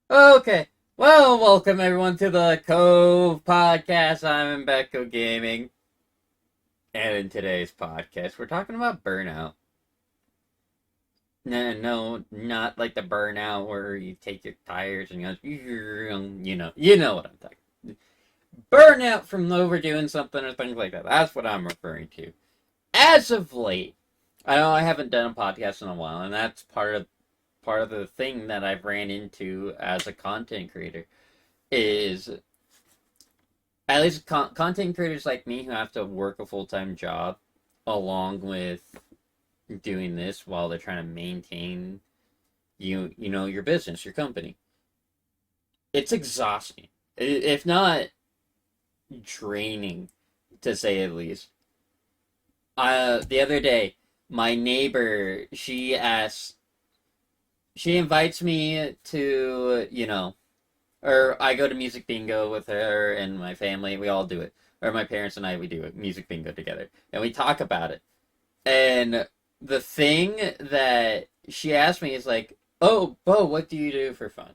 Okay. Well, welcome everyone to the Cove Podcast. I'm Becco Gaming. And in today's podcast, we're talking about burnout. No, not like the burnout where you take your tires and you know what I'm talking. Burnout from overdoing something or things like that. That's what I'm referring to. As of late, I know I haven't done a podcast in a while, and that's part of the thing that I've ran into as a content creator is at least content creators like me who have to work a full-time job along with doing this while they're trying to maintain your business, your company. It's exhausting, if not draining, to say at least. The other day, my neighbor, she invites me to, or I go to music bingo with her and my family. We all do it. Or my parents and I, we do it, music bingo together. And we talk about it. And the thing that she asked me is like, "Oh, Bo, what do you do for fun?"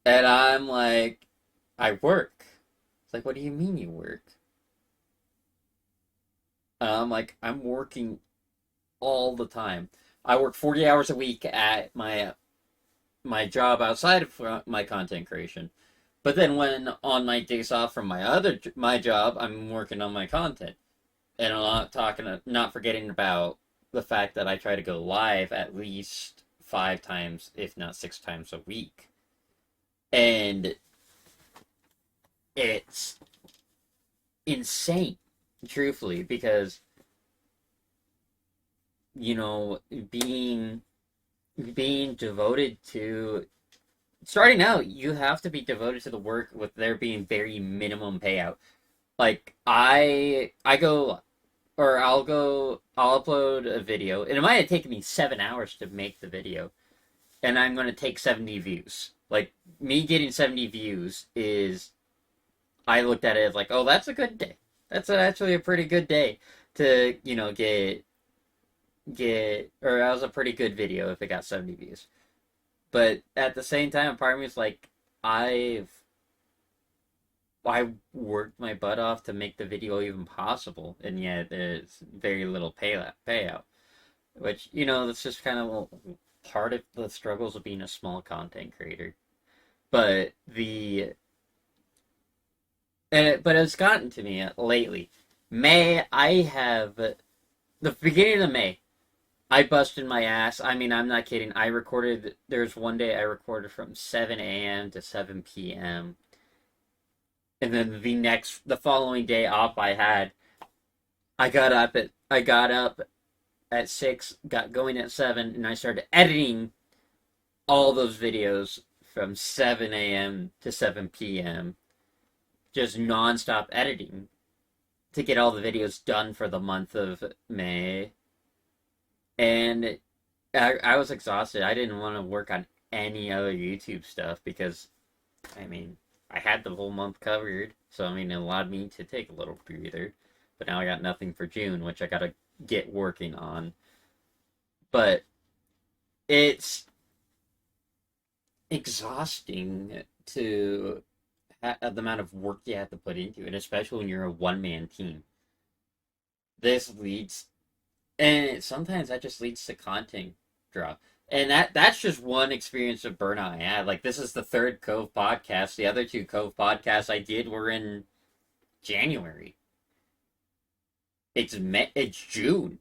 And I'm like, "I work." It's like, "What do you mean you work?" And I'm like, "I'm working all the time. I work 40 hours a week at my job outside of my content creation. But then when on my days off from my job, I'm working on my content, and not forgetting about the fact that I try to go live at least 5 times, if not 6 times a week, and it's insane, truthfully, because you know being being devoted to starting out, you have to be devoted to the work with there being very minimum payout. Like I go or I'll upload a video, and it might have taken me 7 hours to make the video, and I'm gonna take 70 views. Like me getting 70 views is I looked at it as like, oh, that's a good day. Actually a pretty good day to get or that was a pretty good video if it got 70 views. But at the same time, part of me is like, I've I worked my butt off to make the video even possible, and yet there's very little payout. Which that's just kind of part of the struggles of being a small content creator. But but it's gotten to me lately. May I have the beginning of May. I busted my ass. I mean, I'm not kidding. There's one day I recorded from 7 a.m. to 7 p.m. And then the following day off I got up at 6, got going at 7, and I started editing all those videos from 7 a.m. to 7 p.m. Just nonstop editing to get all the videos done for the month of May. And I was exhausted. I didn't want to work on any other YouTube stuff because, I mean, I had the whole month covered. So, I mean, it allowed me to take a little breather. But now I got nothing for June, which I gotta get working on. But it's exhausting to the amount of work you have to put into it, especially when you're a one-man team. This leads and sometimes that just leads to content drop. And that's just one experience of burnout I had. Like this is the third Cove podcast. The other two Cove podcasts I did were in January. It's June.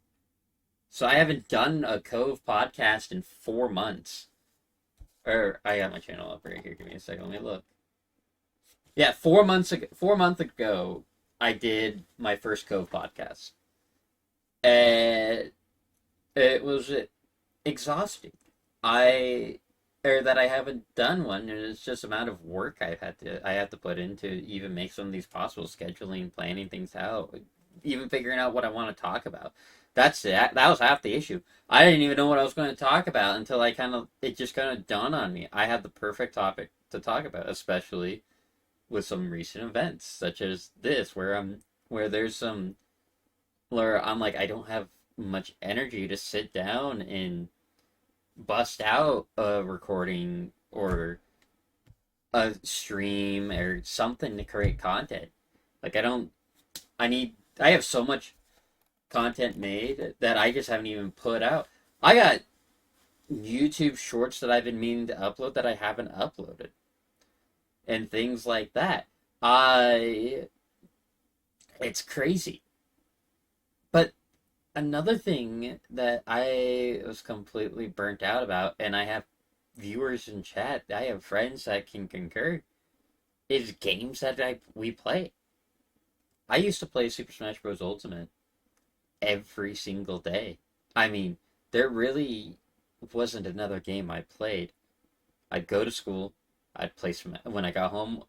So I haven't done a Cove podcast in 4 months. Or I got my channel up right here. Give me a second. Let me look. Yeah, 4 months ago, I did my first Cove podcast. And it was exhausting. I or that I haven't done one, and it's just the amount of work I have to put in to even make some of these possible, scheduling, planning things out, even figuring out what I want to talk about. That's it. That was half the issue. I didn't even know what I was going to talk about until it just kind of dawned on me. I had the perfect topic to talk about, especially with some recent events such as this, where there's some where I'm like, I don't have much energy to sit down and bust out a recording or a stream or something to create content. Like I have so much content made that I just haven't even put out. I got YouTube shorts that I've been meaning to upload that I haven't uploaded and things like that. I It's crazy. But another thing that I was completely burnt out about, and I have viewers in chat, I have friends that can concur, is games that we play. I used to play Super Smash Bros. Ultimate every single day. I mean, there really wasn't another game I played. I'd go to school, I'd play when I got home,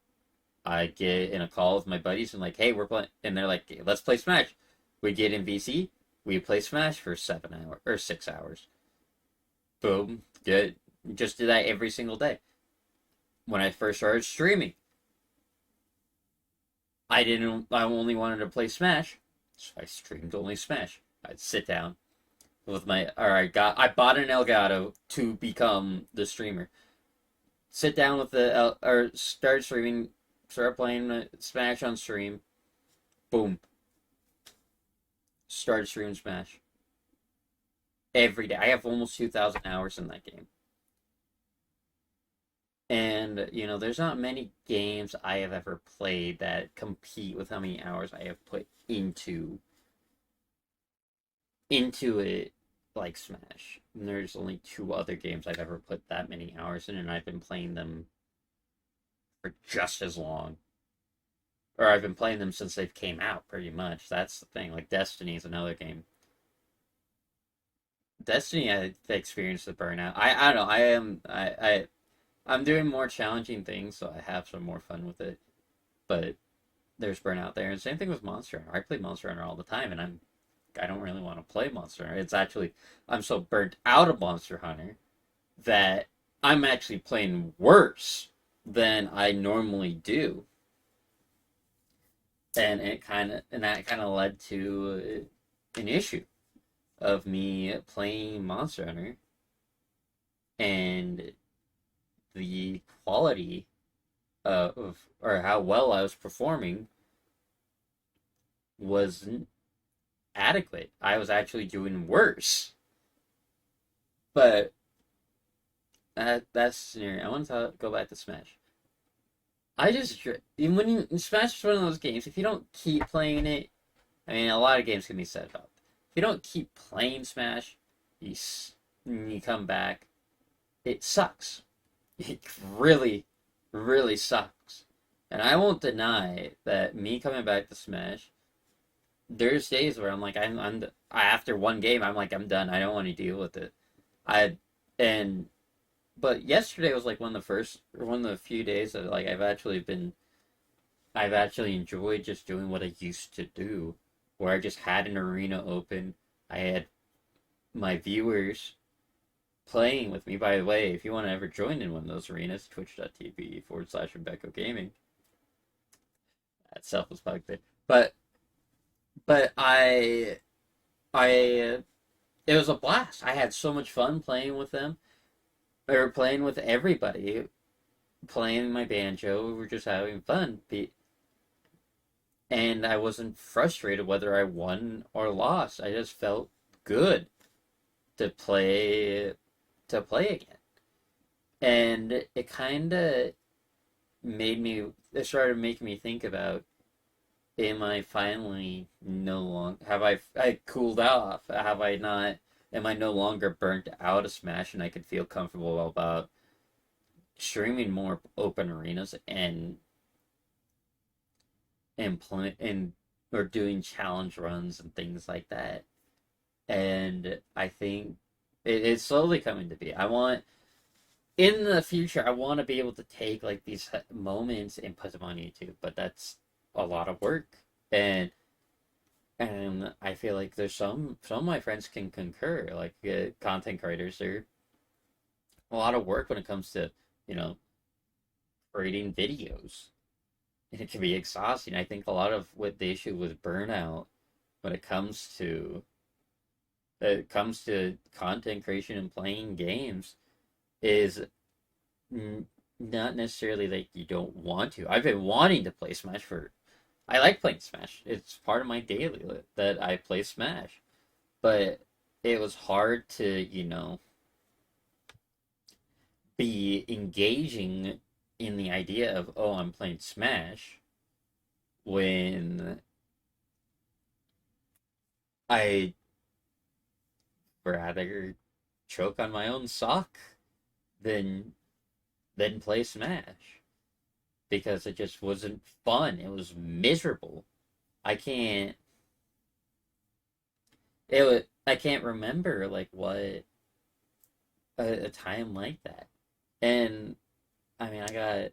I'd get in a call with my buddies and like, hey, we're playing, and they're like, let's play Smash. We get in VC, we play Smash for 7 hours or 6 hours. Boom, good. Just do that every single day. When I first started streaming, I only wanted to play Smash, so I streamed only Smash. I'd sit down with I bought an Elgato to become the streamer. Sit down with or start streaming, start playing Smash on stream. Boom. Start streaming Smash. Every day. I have almost 2,000 hours in that game. And, there's not many games I have ever played that compete with how many hours I have put into it, like Smash. And there's only 2 other games I've ever put that many hours in, and I've been playing them for just as long. Or I've been playing them since they've came out, pretty much. That's the thing. Like, Destiny is another game. Destiny, I experienced the burnout. I don't know. I'm doing more challenging things, so I have some more fun with it. But there's burnout there, and same thing with Monster Hunter. I play Monster Hunter all the time, and I don't really want to play Monster Hunter. It's actually I'm so burnt out of Monster Hunter that I'm actually playing worse than I normally do, and that kind of led to an issue of me playing Monster Hunter and the quality or how well I was performing wasn't adequate. I was actually doing worse. But that's scenario. I want to go back to Smash. Smash is one of those games. If you don't keep playing it, I mean, a lot of games can be said about. If you don't keep playing Smash, you come back, it sucks. It really, really sucks. And I won't deny that me coming back to Smash, there's days where I'm like, after one game, I'm like, I'm done. I don't want to deal with it. I and But yesterday was like one of the few days that like I've actually enjoyed just doing what I used to do, where I just had an arena open. I had my viewers playing with me. By the way, if you want to ever join in one of those arenas, twitch.tv/Rebecca Gaming. That selfless plug there. But I it was a blast. I had so much fun playing with them. Or playing with everybody. Playing my banjo. We were just having fun. And I wasn't frustrated whether I won or lost. I just felt good to play again. And it kind of it started making me think about, am I finally no longer, I cooled off? Am I no longer burnt out of Smash and I could feel comfortable about streaming more open arenas and or doing challenge runs and things like that. And I think it's slowly coming to be. In the future, I want to be able to take like these moments and put them on YouTube, but that's a lot of work. And I feel like there's some of my friends can concur, like content creators, they're a lot of work when it comes to, you know, creating videos. And it can be exhausting. I think a lot of what the issue with burnout when it comes to content creation and playing games is not necessarily like you don't want to. I've been wanting to play Smash for. I like playing Smash. It's part of my daily that I play Smash, but it was hard to be engaging in the idea of, oh, I'm playing Smash when I rather choke on my own sock than play Smash because it just wasn't fun. It was miserable. I can't. I can't remember like what a time like that. And I mean, I got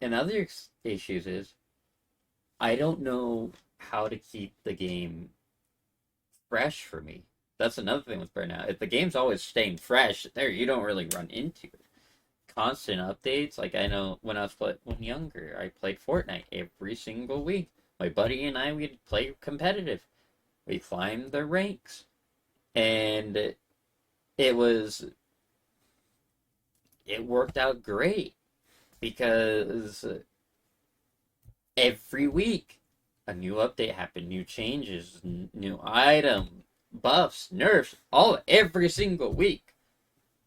another issues is I don't know how to keep the game fresh for me. That's another thing with Burnout. If the game's always staying fresh, there you don't really run into it. Constant updates. Like I know when I was when younger, I played Fortnite every single week. My buddy and I we'd play competitive. We climbed the ranks, and it worked out great because every week a new update happened, new changes, new item, buffs, nerfs, every single week.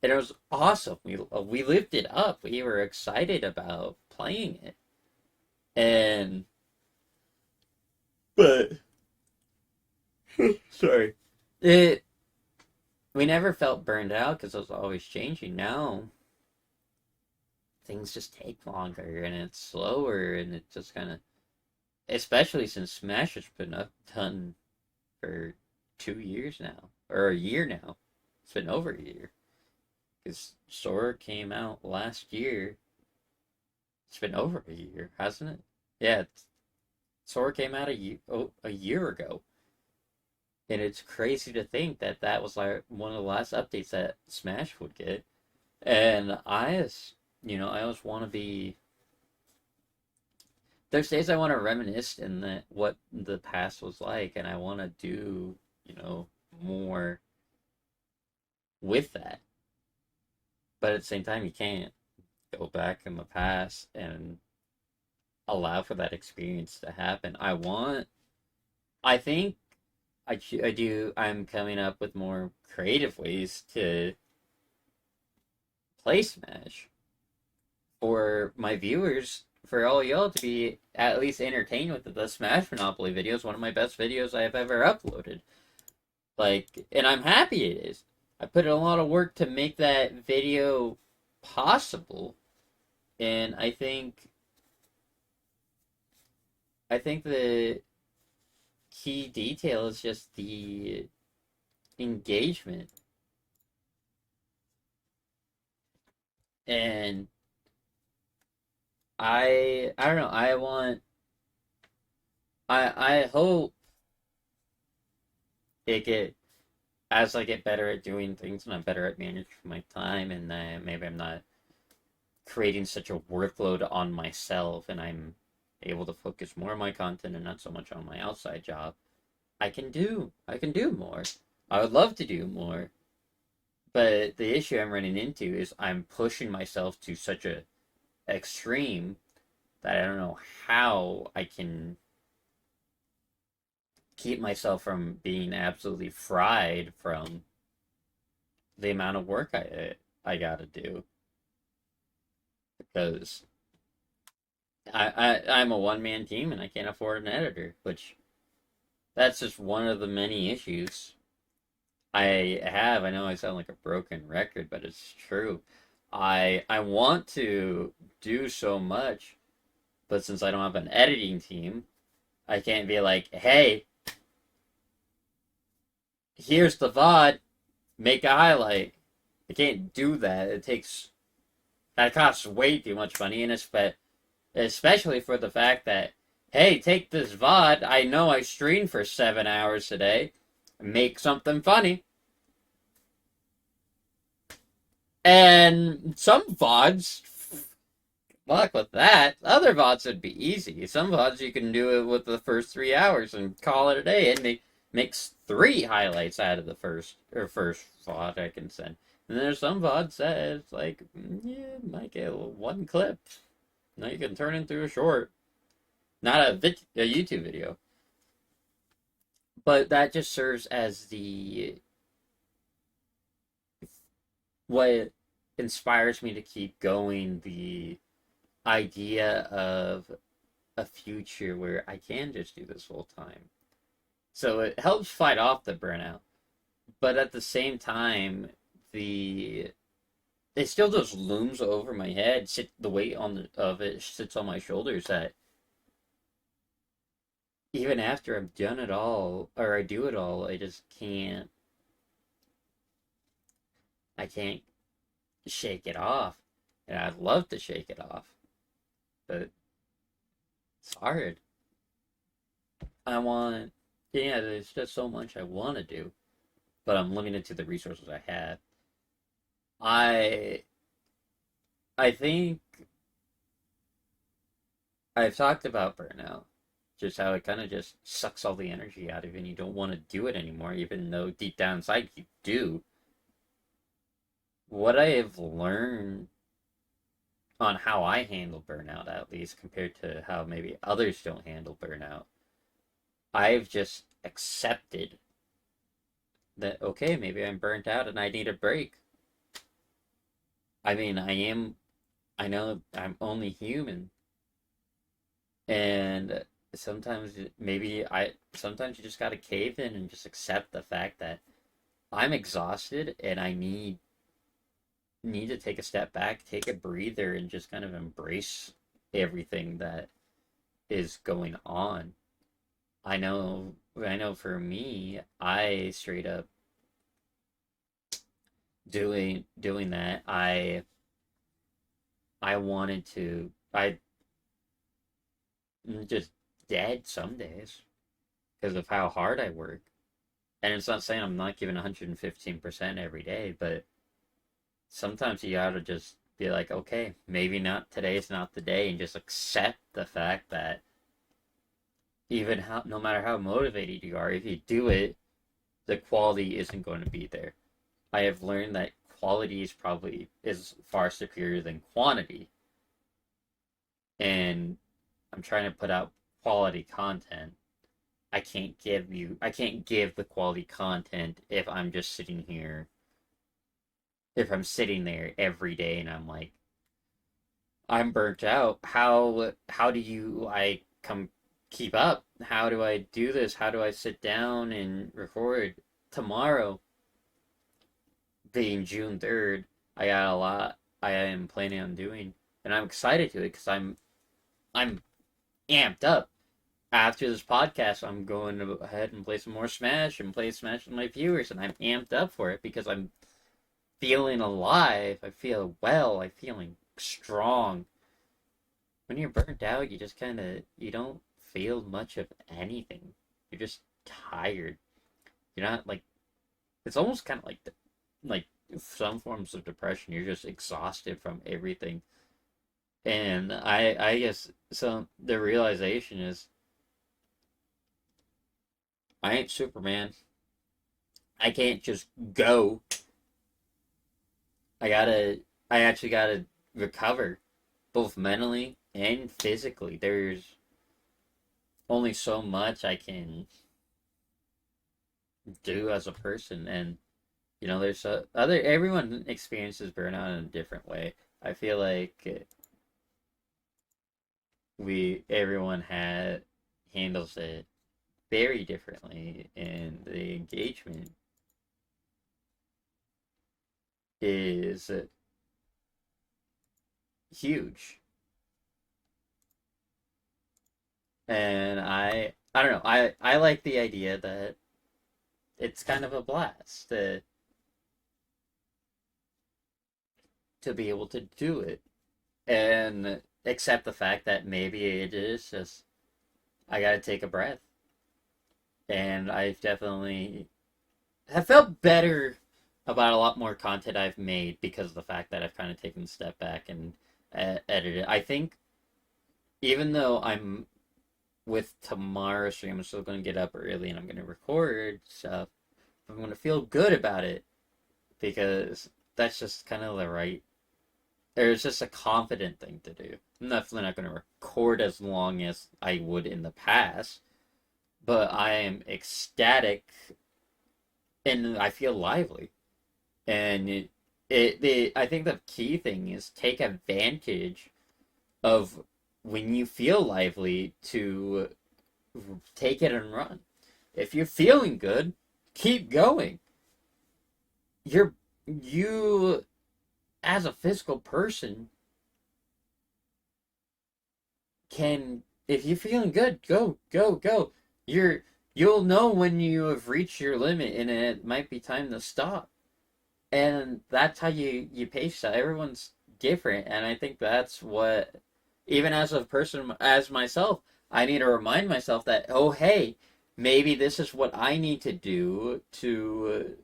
And it was awesome. We lived it up. We were excited about playing it. But sorry. We never felt burned out because it was always changing. Now things just take longer and it's slower and it just kind of, especially since Smash has been done for 2 years now, or a year now. It's been over a year. Because Sora came out last year. It's been over a year, hasn't it? Yeah, Sora came out a year ago. And it's crazy to think that that was like one of the last updates that Smash would get. And I always want to be. There's days I want to reminisce in what the past was like, and I want to do, more with that. But at the same time, you can't go back in the past and allow for that experience to happen. I think I'm coming up with more creative ways to play Smash for my viewers, for all y'all to be at least entertained with the Smash Monopoly videos, one of my best videos I have ever uploaded. And I'm happy it is. I put in a lot of work to make that video possible, and I think the key detail is just the engagement. And I don't know, I hope as I get better at doing things and I'm better at managing my time, and maybe I'm not creating such a workload on myself and I'm able to focus more on my content and not so much on my outside job, I can do more. I would love to do more. But the issue I'm running into is I'm pushing myself to such a extreme that I don't know how I can keep myself from being absolutely fried from the amount of work I gotta do, because I'm a one-man team and I can't afford an editor, which that's just one of the many issues I have. I know I sound like a broken record, but it's true. I want to do so much, but since I don't have an editing team, I can't be like, hey, here's the VOD, make a highlight. I can't do that. That costs way too much money, and especially for the fact that, hey, take this VOD, I know I streamed for 7 hours today, make something funny. And some VODs, luck with that. Other VODs would be easy. Some VODs you can do it with the first 3 hours and call it a day, and makes 3 highlights out of the first VOD I can send. And there's some VODs that it's like, yeah, might get one clip. Now you can turn into a short, not a YouTube video. But that just serves as the what inspires me to keep going. The idea of a future where I can just do this full time. So it helps fight off the burnout. But at the same time, the it still just looms over my head. The weight of it sits on my shoulders. That even after I've done it all, or I do it all, I just can't. I can't shake it off, and I'd love to shake it off, but it's hard. I want, yeah. There's just so much I want to do, but I'm limited to the resources I have. I I think I've talked about burnout, just how it kind of just sucks all the energy out of you, and you don't want to do it anymore, even though deep down inside you do. What I have learned on how I handle burnout, at least compared to how maybe others don't handle burnout, I've just accepted that, okay, maybe I'm burnt out and I need a break. I mean, I know I'm only human, and sometimes you just gotta cave in and just accept the fact that I'm exhausted and I need to take a step back, take a breather, and just kind of embrace everything that is going on. I know for me, I straight up doing that. I wanted to. I just dead some days because of how hard I work. And it's not saying I'm not giving 115% every day, but sometimes you gotta just be like, okay, maybe not today's not the day, and just accept the fact that no matter how motivated you are, if you do it, the quality isn't going to be there. I have learned that quality is far superior than quantity, and I'm trying to put out quality content. I can't give the quality content if I'm sitting there every day and I'm like, I'm burnt out. How do you I come keep up? How do I do this? How do I sit down and record tomorrow, being June 3rd? I got a lot I am planning on doing, and I'm excited to it because I'm amped up. After this podcast, I'm going to go ahead and play some more Smash and play Smash with my viewers, and I'm amped up for it because I'm feeling alive. I feel well. I'm feeling strong. When you're burnt out, you just you don't feel much of anything. You're just tired. You're not like, it's almost kind of like some forms of depression. You're just exhausted from everything. And I guess so. The realization is, I ain't Superman. I can't just go. I actually gotta recover, both mentally and physically. There's only so much I can do as a person, and there's everyone experiences burnout in a different way. I feel like everyone handles it very differently, and the engagement is huge. And I don't know. I like the idea that it's kind of a blast to be able to do it, and accept the fact that maybe it is just, I gotta take a breath. And I've definitely have felt better about a lot more content I've made because of the fact that I've kind of taken a step back and edited. I think even though I'm with tomorrow's stream, I'm still going to get up early and I'm going to record stuff. I'm going to feel good about it because that's just kind of the right, or it's just a confident thing to do. I'm definitely not going to record as long as I would in the past, but I am ecstatic and I feel lively. And I think the key thing is take advantage of when you feel lively to take it and run. If you're feeling good, keep going. You as a physical person can, if you're feeling good, go, go, go. You'll know when you have reached your limit and it might be time to stop. And that's how you pace that. Everyone's different, and I think that's what, even as a person as myself, I need to remind myself that, oh hey, maybe this is what I need to do to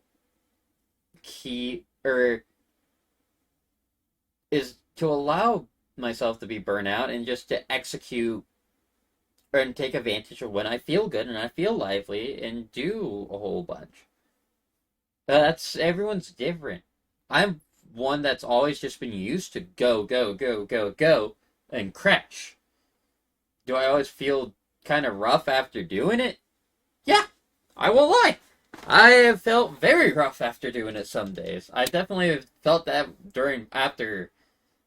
keep, or is to allow myself to be burnout and just to execute and take advantage of when I feel good and I feel lively and do a whole bunch. That's everyone's different. I'm one that's always just been used to go, go, go, go, go, and crash. Do I always feel kind of rough after doing it? Yeah, I won't lie. I have felt very rough after doing it some days. I definitely have felt that after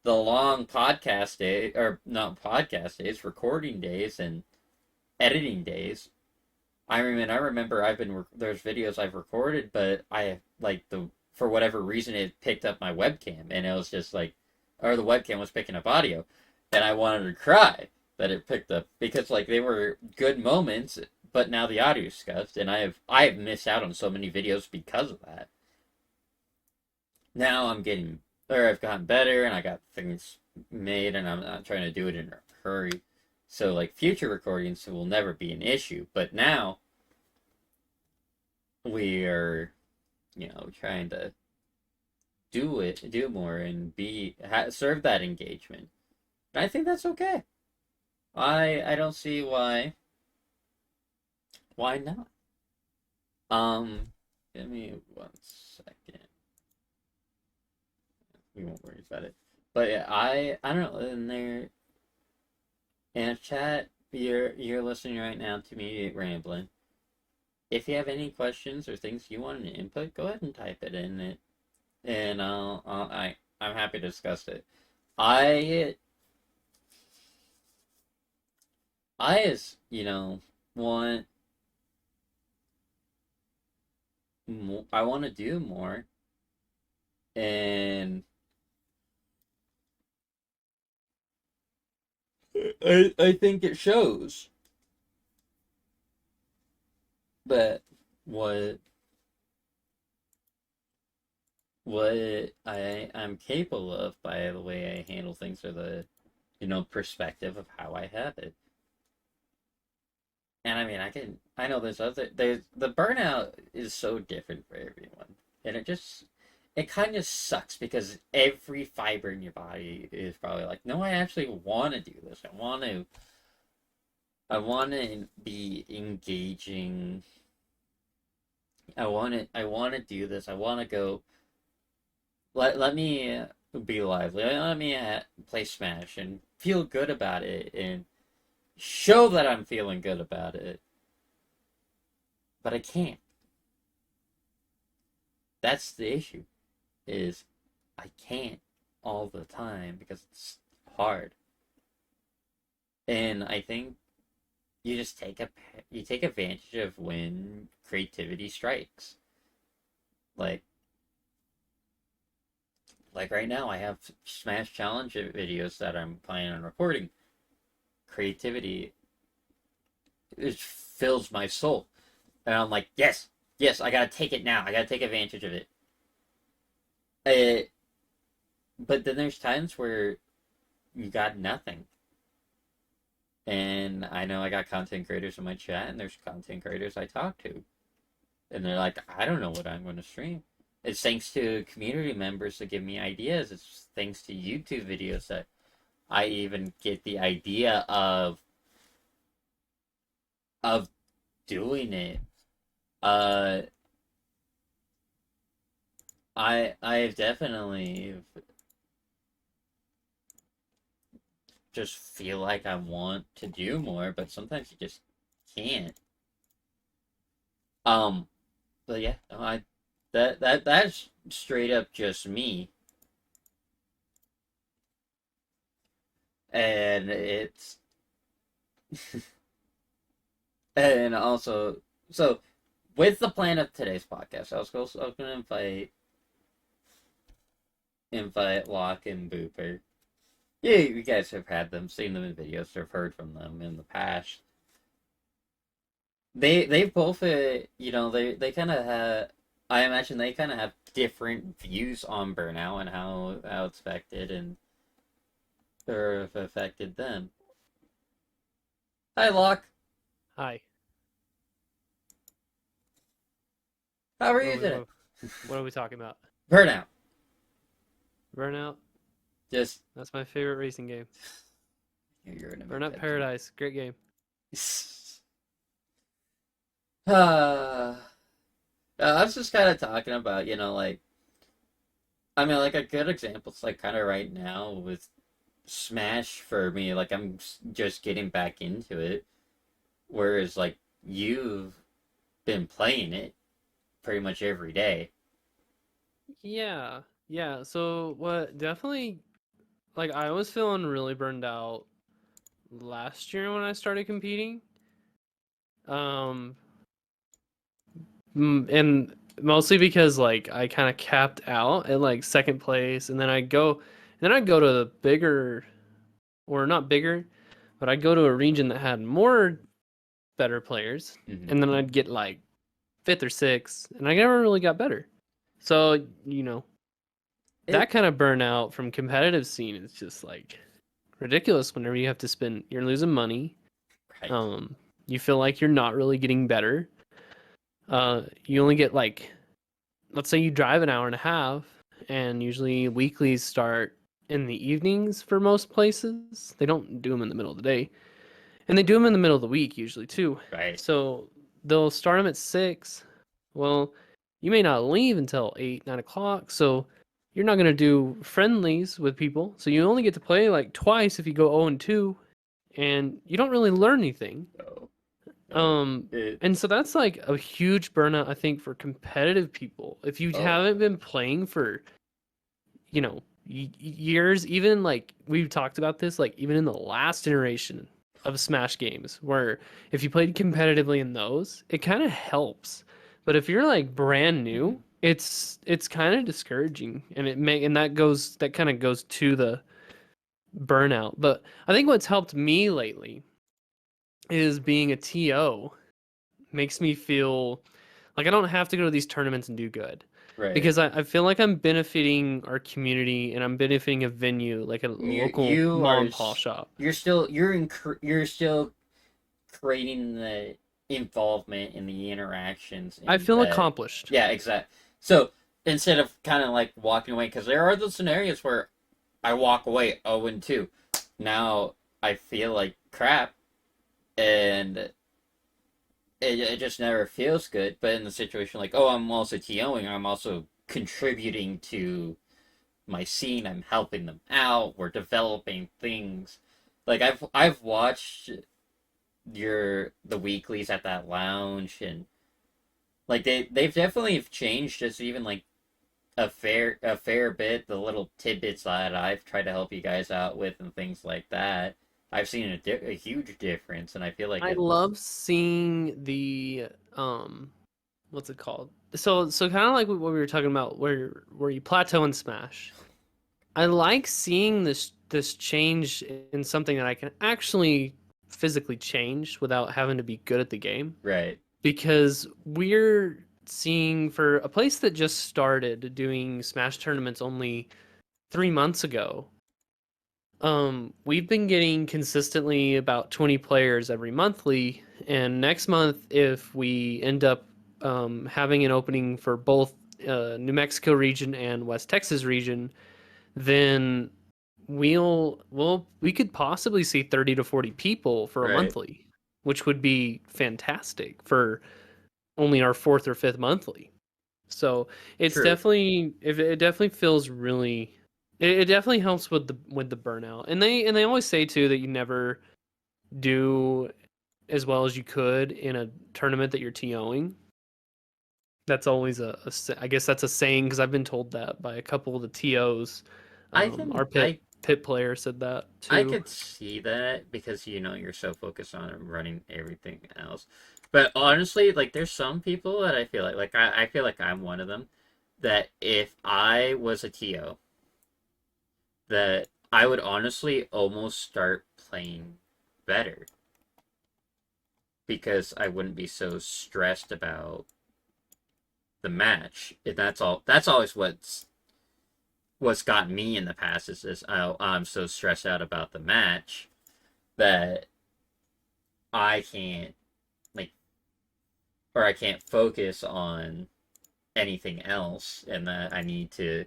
the long podcast day, or not podcast days, recording days and editing days. I remember there's videos I've recorded, but I like for whatever reason it picked up my webcam and it was just like, or the webcam was picking up audio, and I wanted to cry that it picked up because like they were good moments, but now the audio scuffed, and I have missed out on so many videos because of that. Now I've gotten better and I got things made, and I'm not trying to do it in a hurry. So like future recordings will never be an issue, but now we are, trying to do more and serve that engagement. And I think that's okay. I don't see why not. Give me 1 second. We won't worry about it. But yeah, I don't know. In chat, you're listening right now to me rambling. If you have any questions or things you want to input, go ahead and type it in it, and I'm happy to discuss it. I as want I want to do more, and I think it shows that what I'm capable of by the way I handle things, or the perspective of how I have it. And I mean, I know there's the burnout is so different for everyone, and it kind of sucks because every fiber in your body is probably like, no, I actually want to do this. I want to be engaging. I want to do this. I want to go. Let me be lively. Let me play Smash and feel good about it and show that I'm feeling good about it. But I can't. That's the issue. Is I can't all the time because it's hard. And I think you take advantage of when creativity strikes. Like right now, I have Smash Challenge videos that I'm planning on recording. Creativity, it fills my soul, and I'm like, yes, yes, I gotta take it now. I gotta take advantage of it. Uh, but then there's times where you got nothing. And I know I got content creators in my chat, and there's content creators I talk to. And they're like, I don't know what I'm going to stream. It's thanks to community members that give me ideas. It's thanks to YouTube videos that I even get the idea of doing it. Uh, I definitely just feel like I want to do more, but sometimes you just can't. Um, but yeah, no, I that's straight up just me, and it's and also so with the plan of today's podcast, I was going to invite Locke and Booper. Yeah, you guys have had them, seen them in videos, or have heard from them in the past. They both they kind of have. I imagine they kind of have different views on burnout and how it's affected and or if affected them. Hi, Locke. Hi. How are What are you we today? what, what are we talking about? Burnout. Burnout. Just That's my favorite racing game. you're gonna make Burnout that joke. Paradise. Great game. uh, I was just kind of talking about, like I mean, like a good example is like kind of right now with Smash for me. Like I'm just getting back into it, whereas like you've been playing it pretty much every day. Yeah. Yeah. So what definitely like I was feeling really burned out last year when I started competing. Um and mostly because like I kind of capped out at like second place and then I'd go to the bigger or not bigger, but I'd go to a region that had more better players Hmm. and then I'd get like fifth or sixth, and I never really got better. So, that It kind of burnout from competitive scene is just like ridiculous whenever you have to spend you're losing money. right. Um you feel like you're not really getting better. You only get like let's say you drive an hour and a half and usually weeklies start in the evenings for most places. They don't do them in the middle of the day. And they do them in the middle of the week usually too. Right. So they'll start them at 6. Well, you may not leave until 8, 9 o'clock. So you're not going to do friendlies with people. So you only get to play like twice if you go 0 and 2. And you don't really learn anything. No. No. Um, It. and so that's like a huge burnout, I think, for competitive people. If you Oh. haven't been playing for, years, even like we've talked about this, like even in the last generation of Smash games, where if you played competitively in those, it kind of helps. But if you're like brand Mhm. new, it's kind of discouraging, and that kind of goes to the burnout. But I think what's helped me lately is being a TO makes me feel like I don't have to go to these tournaments and do good. Right. Because I feel like I'm benefiting our community and I'm benefiting a venue, like a You local you mom are and pop shop. you're still creating the involvement in the interactions I in feel that. accomplished. Yeah, exactly. So instead of kind of like walking away, because there are those scenarios where I walk away 0 and 2. Now I feel like crap, and it just never feels good. But in the situation like, oh, I'm also TOing, I'm also contributing to my scene. I'm helping them out. We're developing things. Like I've watched the weeklies at that lounge, and like they've definitely changed just even like a fair bit. The little tidbits that I've tried to help you guys out with and things like that. I've seen a huge difference, and I feel like I it's love seeing the what's it called? So kind of like what we were talking about where you plateau and smash. I like seeing this change in something that I can actually physically change without having to be good at the game. right. Because we're seeing for a place that just started doing Smash tournaments only 3 months ago. We've been getting consistently about 20 players every monthly, and next month, if we end up having an opening for both New Mexico region and West Texas region, then we could possibly see 30 to 40 people for a Right. monthly, which would be fantastic for only our fourth or fifth monthly. So it's True. definitely it definitely feels really it definitely helps with the burnout. And they always say too that you never do as well as you could in a tournament that you're TOing. That's always I guess that's a saying because I've been told that by a couple of the TOs. I Our can pit player said that I too. could see that because you're so focused on running everything else. But honestly, like there's some people that I feel I feel like I'm one of them that if I was a TO, that I would honestly almost start playing better because I wouldn't be so stressed about the match. And that's always what's gotten me in the past is this oh, I'm so stressed out about the match that I can't like or I can't focus on anything else and that I need to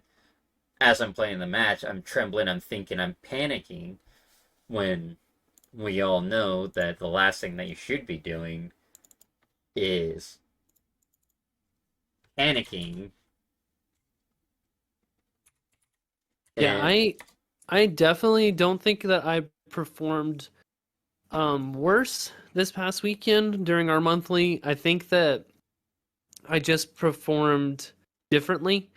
as I'm playing the match, I'm trembling, I'm thinking, I'm panicking when we all know that the last thing that you should be doing is panicking Yeah, and I definitely don't think that I performed worse this past weekend during our monthly. I think that I just performed differently.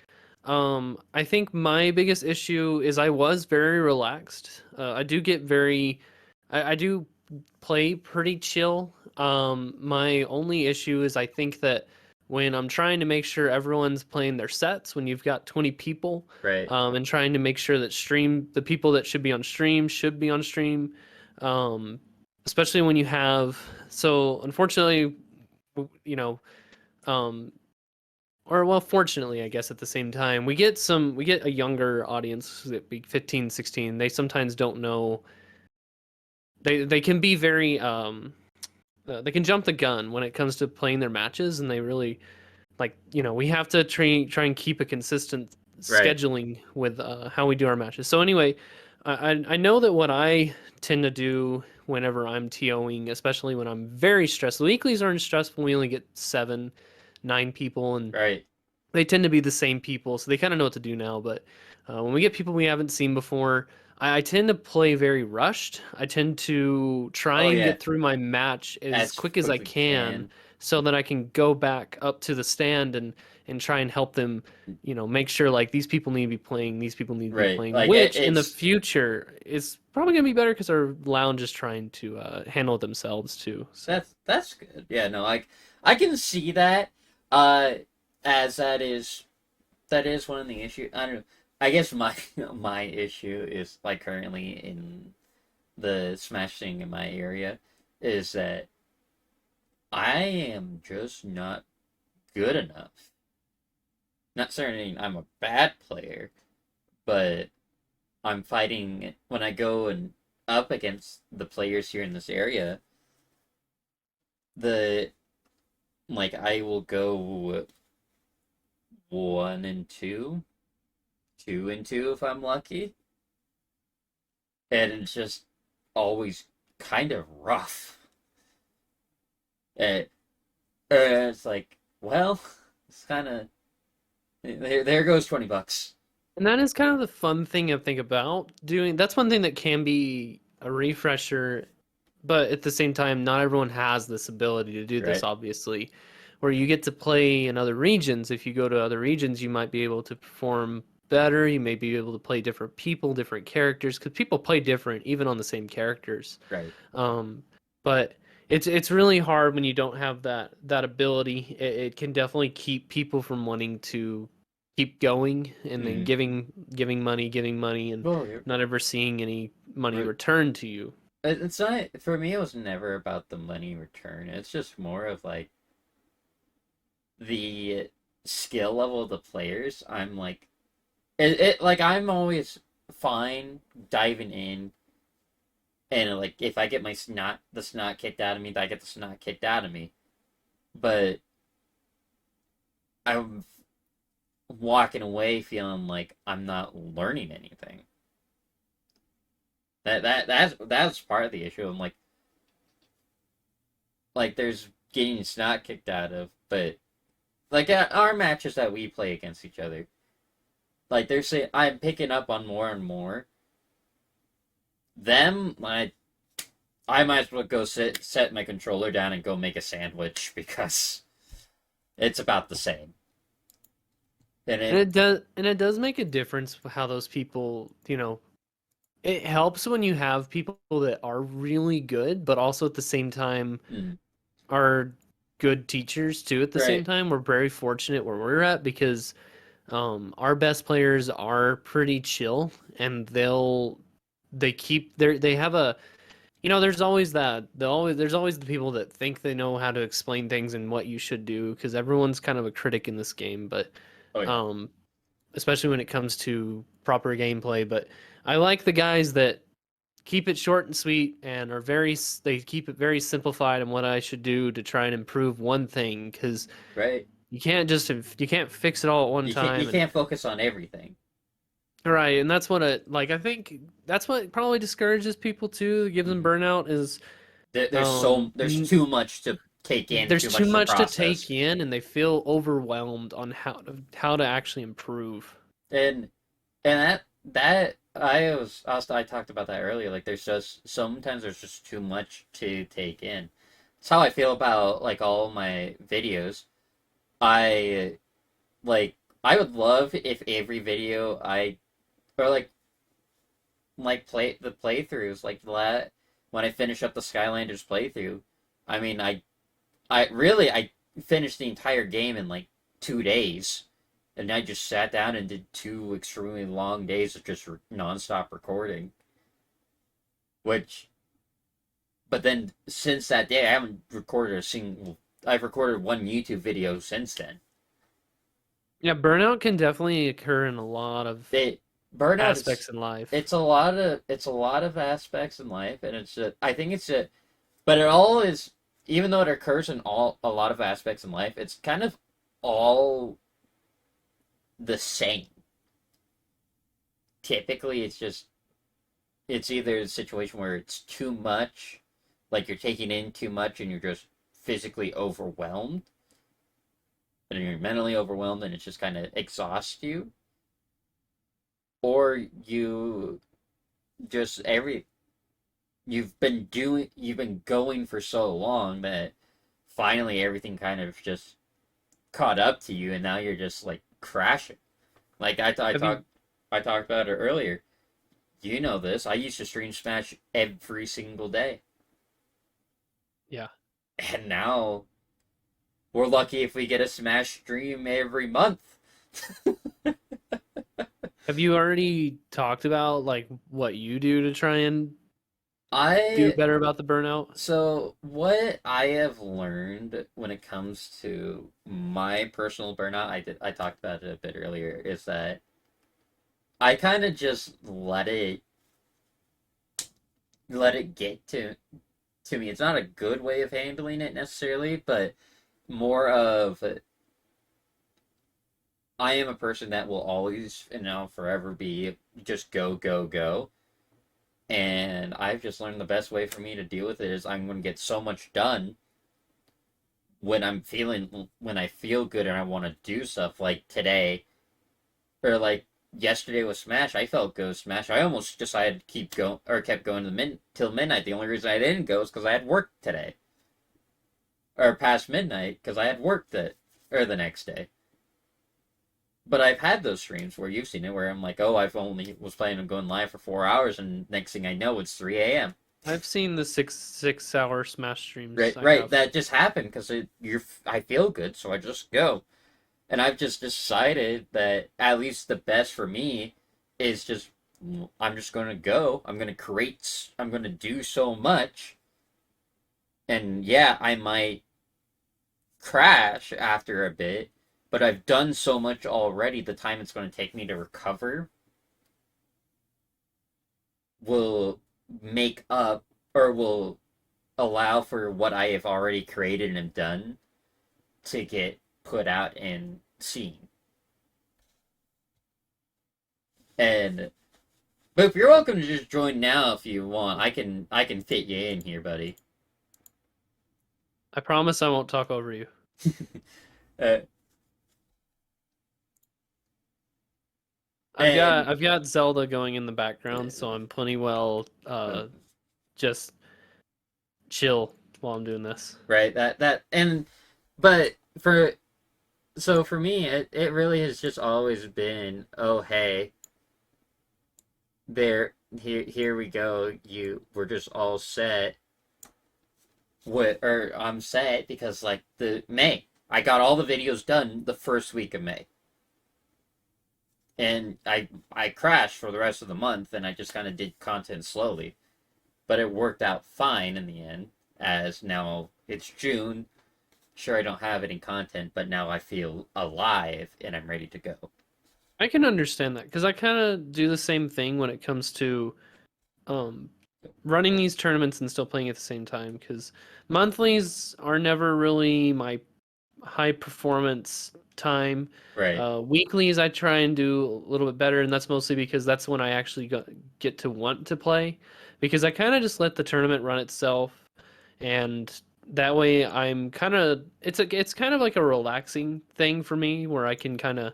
I think my biggest issue is I was very relaxed. I do get very, I do play pretty chill. My only issue is I think that when I'm trying to make sure everyone's playing their sets, when you've got 20 people, right, and trying to make sure that the people that should be on stream, um, especially when you have, so unfortunately, you know, um, or well fortunately I guess at the same time we get a younger audience that be 15, 16. They sometimes don't know, they can be very they can jump the gun when it comes to playing their matches, and they really like, we have to try and keep a consistent right, scheduling with how we do our matches. So anyway, I know that what I tend to do whenever I'm TOing, especially when I'm very stressed, the weeklies aren't stressful. We only get 7, 9 people, and right. they tend to be the same people, so they kind of know what to do now. But when we get people we haven't seen before, I tend to play very rushed. I tend to try Oh and yeah, get through my match as as quick as I quickly can, can. so that I can go back up to the stand and try and help them, make sure like these people need to be playing, these people need to be Right, playing, like which in the it's future is probably gonna be better because our lounge is trying to handle it themselves too. So that's good. Yeah, no, like I can see that. Uh, as that is one of the issues. I don't know. I guess my my issue is like currently in the Smash thing in my area is that I am just not good enough. Not saying I'm a bad player, but I'm fighting when I go and up against the players here in this area. The like I will go 1-2, 2-2 if I'm lucky, and it's just always kind of rough. And, it's like, well, it's kind of there goes $20. And that is kind of the fun thing I think about doing. That's one thing that can be a refresher, but at the same time, not everyone has this ability to do this, Right, obviously. Where you get to play in other regions. If you go to other regions, you might be able to perform better. You may be able to play different people, different characters, because people play different even on the same characters. right. Um, but it's really hard when you don't have that ability. It can definitely keep people from wanting to keep going and then Mm. giving money, and Well, you're not ever seeing any money right. returned to you. It's not for me. It was never about the money return. It's just more of like the skill level of the players. I'm like it like I'm always fine diving in and like if I get the snot kicked out of me, I get the snot kicked out of me. But I'm walking away feeling like I'm not learning anything. That's part of the issue. I'm like there's getting snot kicked out of, but like our matches that we play against each other. Like they're saying, I'm picking up on more and more. Them, I might as well go set my controller down and go make a sandwich because it's about the same. And it does make a difference how those people, it helps when you have people that are really good, but also at the same time are good teachers too. At the same time, we're very fortunate where we're at because our best players are pretty chill, and they have a, there's always there's always the people that think they know how to explain things and what you should do, because everyone's kind of a critic in this game, but especially when it comes to proper gameplay. But I like the guys that keep it short and sweet and they keep it very simplified on what I should do to try and improve one thing, because you can't fix it all at one time. You can't focus on everything. Right, and that's what I think that's what probably discourages people too, gives them burnout, is there's too much to take in. There's too much to take in, and they feel overwhelmed on how to actually improve. And that I talked about that earlier. Like sometimes there's just too much to take in. It's how I feel about like all my videos. I would love if every video play the playthroughs, like when I finish up the Skylanders playthrough. I mean, I finished the entire game in like 2 days, and I just sat down and did 2 extremely long days of just nonstop recording. But then since that day, I haven't recorded I've recorded 1 YouTube video since then. Yeah, burnout can definitely occur in a lot of aspects in life. It's a lot of aspects in life, and but it all is, even though it occurs in a lot of aspects in life, it's kind of all the same. Typically, it's either a situation where it's too much, like you're taking in too much and you're just physically overwhelmed, and you're mentally overwhelmed and it just kind of exhausts you, or you've been going for so long that finally everything kind of just caught up to you, and now you're just like crashing. Like I talked about it earlier. You know this. I used to stream Smash every single day. Yeah. And now we're lucky if we get a Smash stream every month. Have you already talked about like what you do to try and do better about the burnout? So what I have learned when it comes to my personal burnout, I talked about it a bit earlier, is that I kind of just let it get to me. It's not a good way of handling it necessarily, but more of I am a person that will always and now forever be just go, go, go. And I've just learned the best way for me to deal with it is I'm going to get so much done when I feel good and I want to do stuff, like today, or like yesterday with Smash. I felt good with Smash. I almost decided to kept going till midnight. The only reason I didn't go is because I had work today, or past midnight, because I had work the next day. But I've had those streams where you've seen it, where I'm like, oh, I've only was planning on going live for 4 hours, and next thing I know, it's 3 a.m. I've seen the 6-hour Smash streams. Right. That just happened because I feel good, so I just go. And I've just decided that at least the best for me is just, I'm just going to go. I'm going to do so much. And yeah, I might crash after a bit, but I've done so much already, the time it's going to take me to recover will make up, or will allow for what I have already created and done to get put out and seen. But you're welcome to just join now if you want. I can fit you in here, buddy. I promise I won't talk over you. And I've got Zelda going in the background, so I'm plenty well just chill while I'm doing this. right, but for me, it really has just always been, oh hey, here we go. We're just all set. I'm set because like the May, I got all the videos done the first week of May, and I crashed for the rest of the month, and I just kind of did content slowly, but it worked out fine in the end. As now it's June, sure I don't have any content, but now I feel alive and I'm ready to go. I can understand that because I kind of do the same thing when it comes to running these tournaments and still playing at the same time, because monthlies are never really my high performance time. Right. Weeklies I try and do a little bit better, and that's mostly because that's when I actually get to want to play, because I kind of just let the tournament run itself, and that way I'm kind of it's kind of like a relaxing thing for me where I can kind of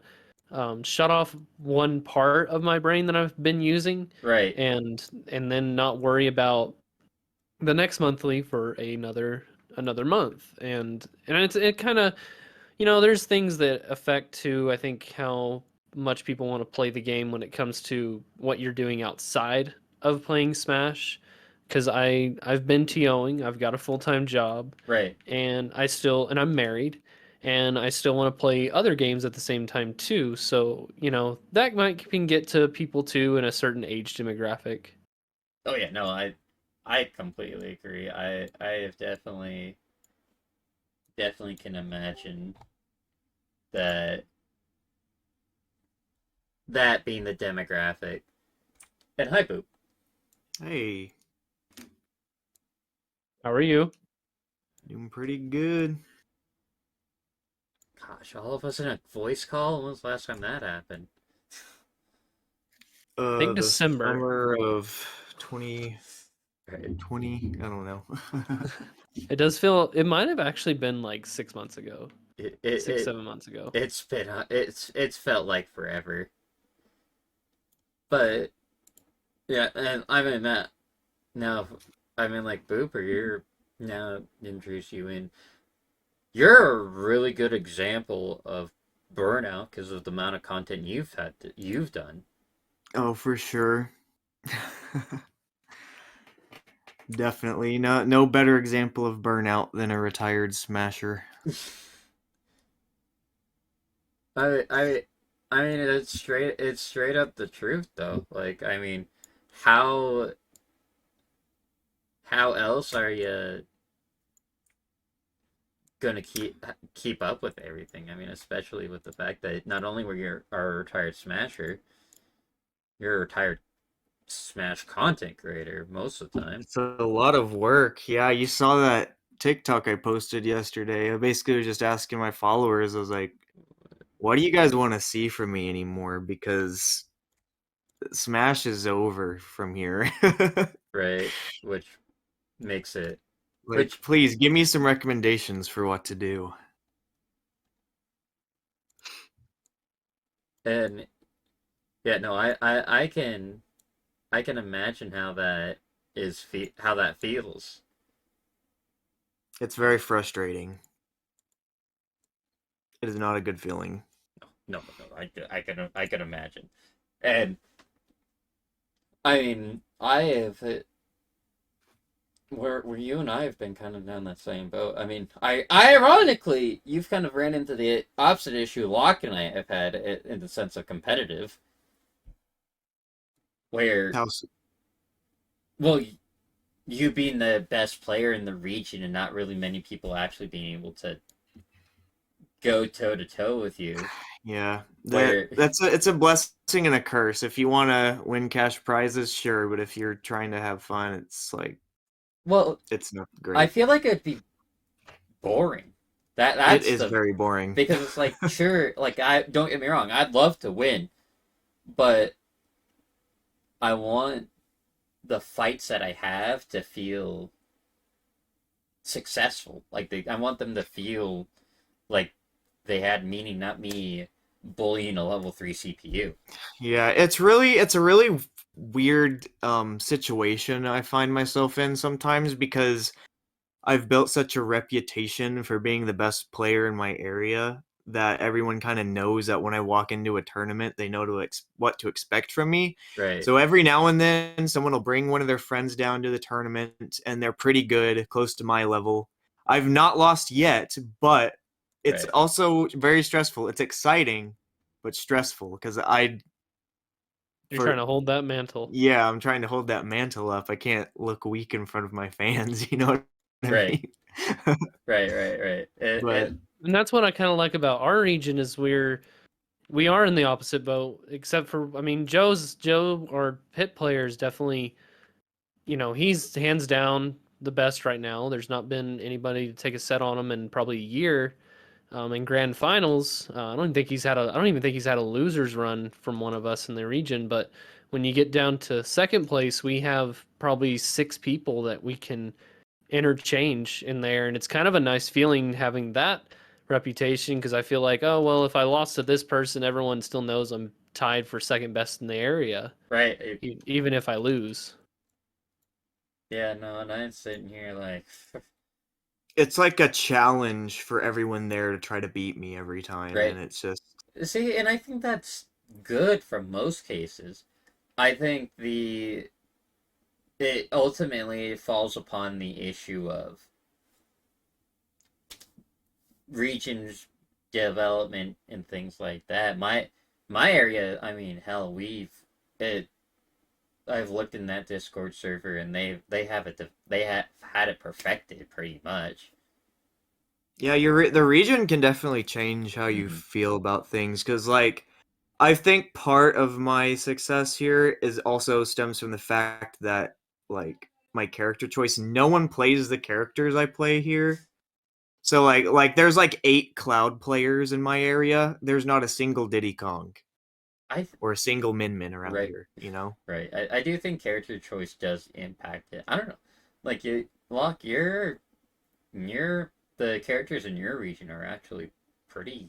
shut off one part of my brain that I've been using, Right. and then not worry about the next monthly for another month. And it kind of, there's things that affect too, I think, how much people want to play the game when it comes to what you're doing outside of playing Smash. Because I've been TOing, I've got a full-time job, Right. and I'm married, and I still want to play other games at the same time too. So, that might can get to people too in a certain age demographic. Oh yeah, no, I completely agree. I have definitely can imagine that being the demographic. And hi Boop. Hey, How are you? doing pretty good. Gosh, all of us in a voice call? When was the last time that happened? Think The December. summer of 2020. Right. I don't know. It does feel, it might have actually been like 6 months ago, It, it, 7 months ago. it's been it's felt like forever. But yeah, and I mean that now I mean like Booper, you're now introduce you in. You're a really good example of burnout because of the amount of content you've done. Oh, for sure. Definitely. No better example of burnout than a retired smasher. I I I mean it's straight up the truth though. Like I mean, how how else are you gonna keep up with everything? I mean, especially with the fact that not only were you a retired smasher, you're a retired Smash content creator most of the time. It's a lot of work. Yeah, you saw that TikTok I posted yesterday. I basically was just asking my followers, I was like, what do you guys want to see from me anymore? Because Smash is over from here. Right? Which makes it Like, which please give me some recommendations for what to do. and yeah, no, I can imagine how that how that feels. It's very frustrating. It is not a good feeling. No, I can imagine. And I mean, I have where you and I have been kind of down that same boat. I mean, I ironically, you've kind of ran into the opposite issue Locke and I have had in the sense of competitive, where How well, you being the best player in the region and not really many people actually being able to go toe to toe with you. Yeah, Where it's a blessing and a curse. If you want to win cash prizes, sure, but if you're trying to have fun, it's like well, it's not I great. feel like it'd be boring. It That's is the very boring. because it's like sure, like I don't get me wrong, I'd love to win, but I want the fights that I have to feel successful. Like I want them to feel like they had meaning, not me bullying a level 3 CPU. Yeah, it's a really weird situation I find myself in sometimes because I've built such a reputation for being the best player in my area that everyone kind of knows that when I walk into a tournament, they know what to expect from me. Right. So every now and then, someone will bring one of their friends down to the tournament, and they're pretty good, close to my level. I've not lost yet, but it's Right. also very stressful. It's exciting, but stressful because You're trying to hold that mantle. yeah, I'm trying to hold that mantle up. I can't look weak in front of my fans. You know what I Right. mean? Right. But And that's what I kind of like about our region is we are in the opposite boat, except for, I mean, Joe, our pit player, is definitely, he's hands down the best right now. There's not been anybody to take a set on him in probably a year. In grand finals, I don't even think he's had a losers run from one of us in the region. But when you get down to second place, we have probably 6 people that we can interchange in there, and it's kind of a nice feeling having that reputation because I feel like, oh well, if I lost to this person, everyone still knows I'm tied for second best in the area, right. even if I lose. Yeah, no, and I'm sitting here like, it's like a challenge for everyone there to try to beat me every time, right. and it's just See, and I think that's good for most cases. I think it ultimately falls upon the issue of regions development and things like that. My area, I mean, hell, it I've looked in that Discord server and they have had it perfected pretty much. yeah, the region can definitely change how you feel about things because like I think part of my success here is also stems from the fact that like my character choice, no one plays the characters I play here. So like there's like 8 cloud players in my area. There's not a single Diddy Kong I or a single Min Min around right here, you know? right. I do think character choice does impact it. I don't know, like Locke, the characters in your region are actually pretty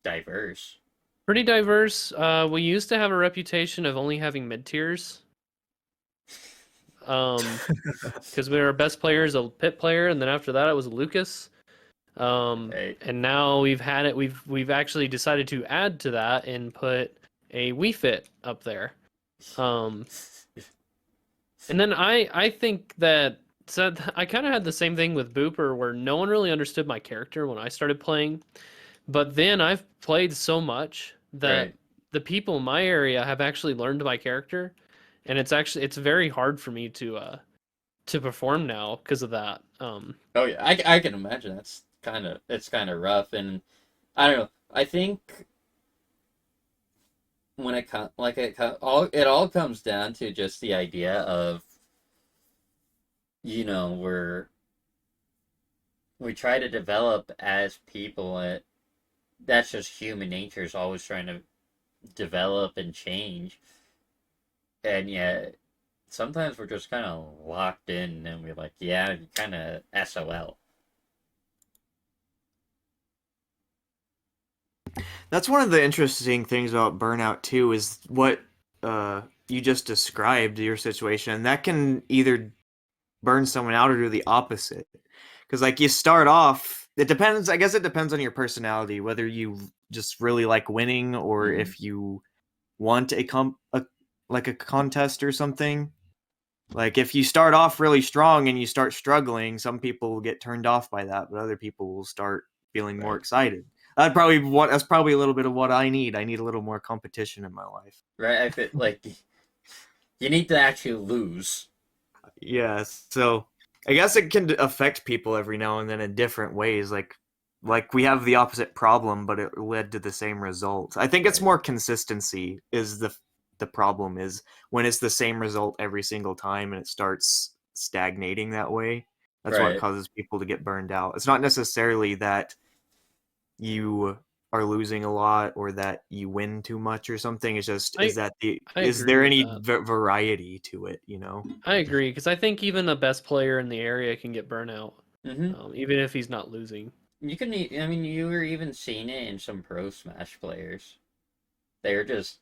diverse. Pretty diverse. We used to have a reputation of only having mid tiers. Because our best player is a pit player, and then after that it was Lucas. Right. And now we've actually decided to add to that and put a Wii Fit up there. And then I think that I kind of had the same thing with Booper where no one really understood my character when I started playing, but then I've played so much that Right. the people in my area have actually learned my character, and it's very hard for me to perform now because of that. Oh yeah, I can imagine it's kind of rough, and I don't know. I think when it all comes down to just the idea of we try to develop as people. That's just human nature is always trying to develop and change, and yet sometimes we're just kind of locked in, and we're like, yeah, kind of SOL. That's one of the interesting things about burnout too is what you just described your situation. That can either burn someone out or do the opposite. Because like you start off, it depends. I guess it depends on your personality, whether you just really like winning or if you want like a contest or something. Like if you start off really strong and you start struggling, some people will get turned off by that, but other people will start feeling more Right. excited. That's probably a little bit of what I need. I need a little more competition in my life. Right? I feel like you need to actually lose. Yeah, so I guess it can affect people every now and then in different ways. Like we have the opposite problem, but it led to the same result. I think it's Right. more consistency is the problem is when it's the same result every single time and it starts stagnating that way. That's what Right. causes people to get burned out. It's not necessarily that you are losing a lot or that you win too much or something. It's just I is agree there with any that. variety to it, you know? I agree because I think even the best player in the area can get burnout, Mm-hmm. even if he's not losing. you can. I mean, you were even seeing it in some pro Smash players. They're just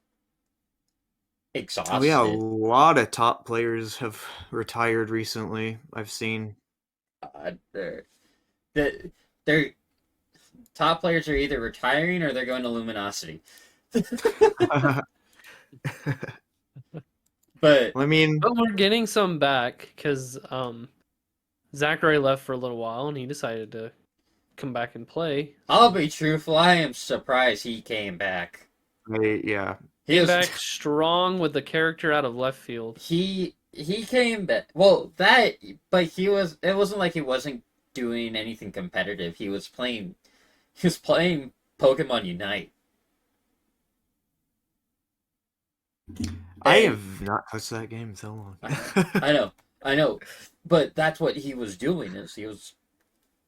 Oh yeah, a exhausted. lot of top players have retired recently. I've seen. They're they're top players are either retiring or they're going to Luminosity. But I mean, But we're getting some back because Zachary left for a little while and he decided to come back and play. I'll be truthful, I am surprised he came back. yeah. He Came was back strong with the character out of left field. he came back. Well, that but he was. It wasn't like he wasn't doing anything competitive. He was playing. He was playing Pokemon Unite. I And- have not touched that game in so long. I know, but that's what he was doing. Is he was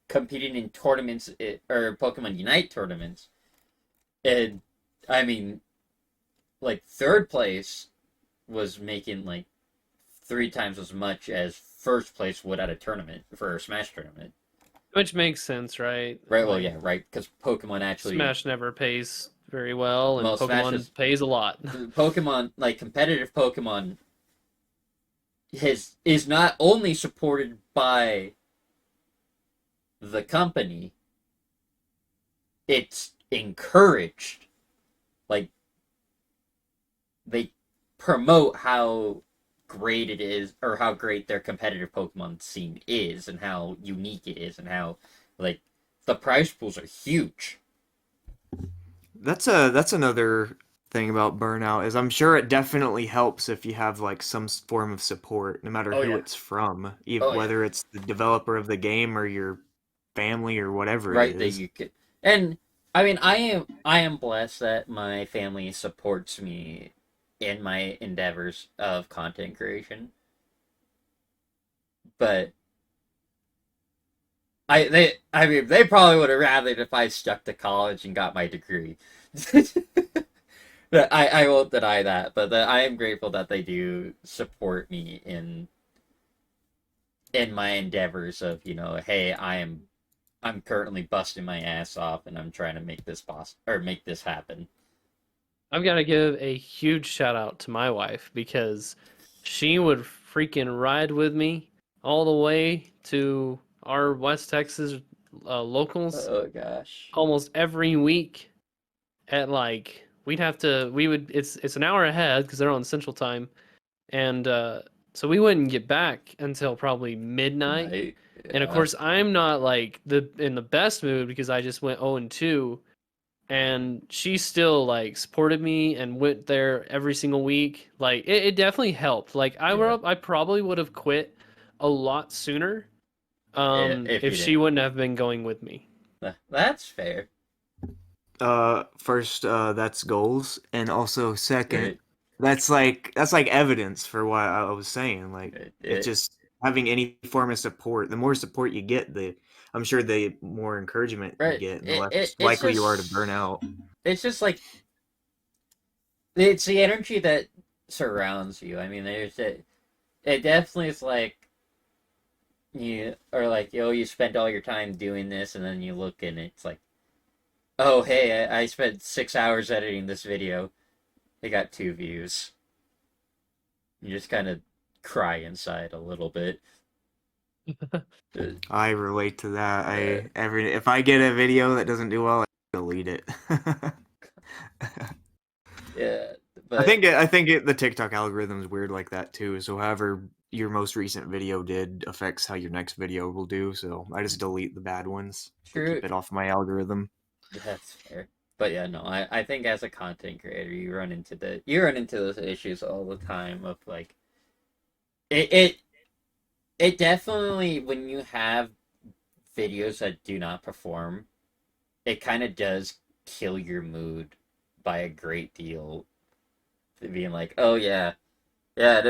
competing in tournaments or Pokemon Unite tournaments, and I mean, like third place was making like 3 times as much as first place would at a tournament for a Smash tournament. Which makes sense, right? Right. Well, Like, yeah, right. Because Pokemon actually Smash never pays very well, and Well, Smash Pokemon pays a lot. Pokemon, like competitive Pokemon, is not only supported by the company, it's encouraged. Like they promote how great it is, or how great their competitive Pokemon scene is, and how unique it is, and how like the prize pools are huge. That's another thing about burnout is I'm sure it definitely helps if you have like some form of support, no matter Oh, who yeah. it's from, Oh, yeah. whether it's the developer of the game or your family or whatever Right, it that is. you could. And I mean, I am blessed that my family supports me in my endeavors of content creation. But I mean they probably would have rather if I stuck to college and got my degree. But I won't deny that. But I am grateful that they do support me in my endeavors of, hey, I'm currently busting my ass off and I'm trying to make this happen. I've got to give a huge shout out to my wife because she would freaking ride with me all the way to our West Texas locals Oh gosh. almost every week at like it's an hour ahead because they're on Central Time, and so we wouldn't get back until probably midnight. Right. And of Yeah. course, I'm not like in the best mood because I just went 0-2, and she still like supported me and went there every single week. Like it definitely helped. Like Yeah. I probably would have quit a lot sooner If if you she didn't. wouldn't have been going with me. That's fair. First, that's goals, and also second, Right. that's like evidence for what I was saying. Like It, it's it, just having any form of support. The more support you get, I'm sure the more encouragement you right. get, and the It's less likely you are to just burn out. it's just like it's the energy that surrounds you. I mean, it definitely is like you or like you spent all your time doing this, and then you look and it's like, oh hey, I spent 6 hours editing this video. It got 2 views. You just kind of cry inside a little bit. I relate to that. Uh, If I get a video that doesn't do well, I delete it. yeah, I but think the TikTok algorithm is weird like that too. So however your most recent video did affects how your next video will do. So I just delete the bad ones to true. keep it off my algorithm. That's fair. But yeah, no, I think as a content creator, you run into those issues all the time of like it it definitely when you have videos that do not perform, it kind of does kill your mood by a great deal. Being like, oh yeah, yeah,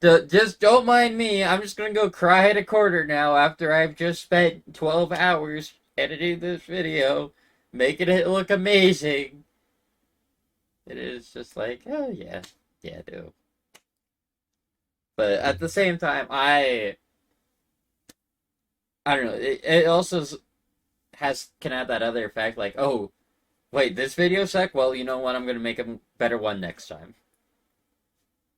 just don't mind me. I'm just gonna go cry at a corner now after I've just spent 12 hours editing this video, making it look amazing. It is just like, oh yeah, yeah, do. But at the same time, I don't know. It also can have that other effect, like, oh, wait, this video sucked? Well, you know what? I'm gonna make a better one next time.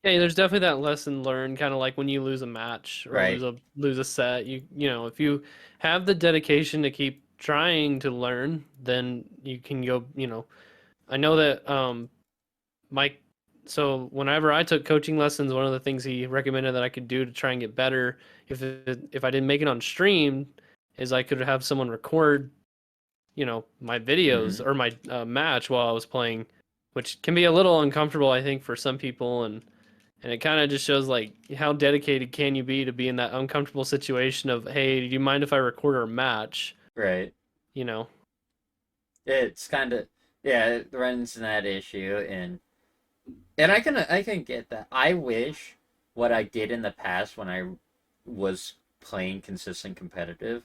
Yeah, there's definitely that lesson learned, kind of like when you lose a match or Right. lose a set. You know, if you have the dedication to keep trying to learn, then you can go. You know, I know that Mike. So whenever I took coaching lessons, one of the things he recommended that I could do to try and get better, if I didn't make it on stream, is I could have someone record, you know, my videos or my match while I was playing, which can be a little uncomfortable, I think, for some people, and it kind of just shows like how dedicated can you be to be in that uncomfortable situation of, hey, do you mind if I record our match? Right. You know. It's kind of, yeah, it runs in that issue, and I can get that. I wish what I did in the past when I was playing consistent competitive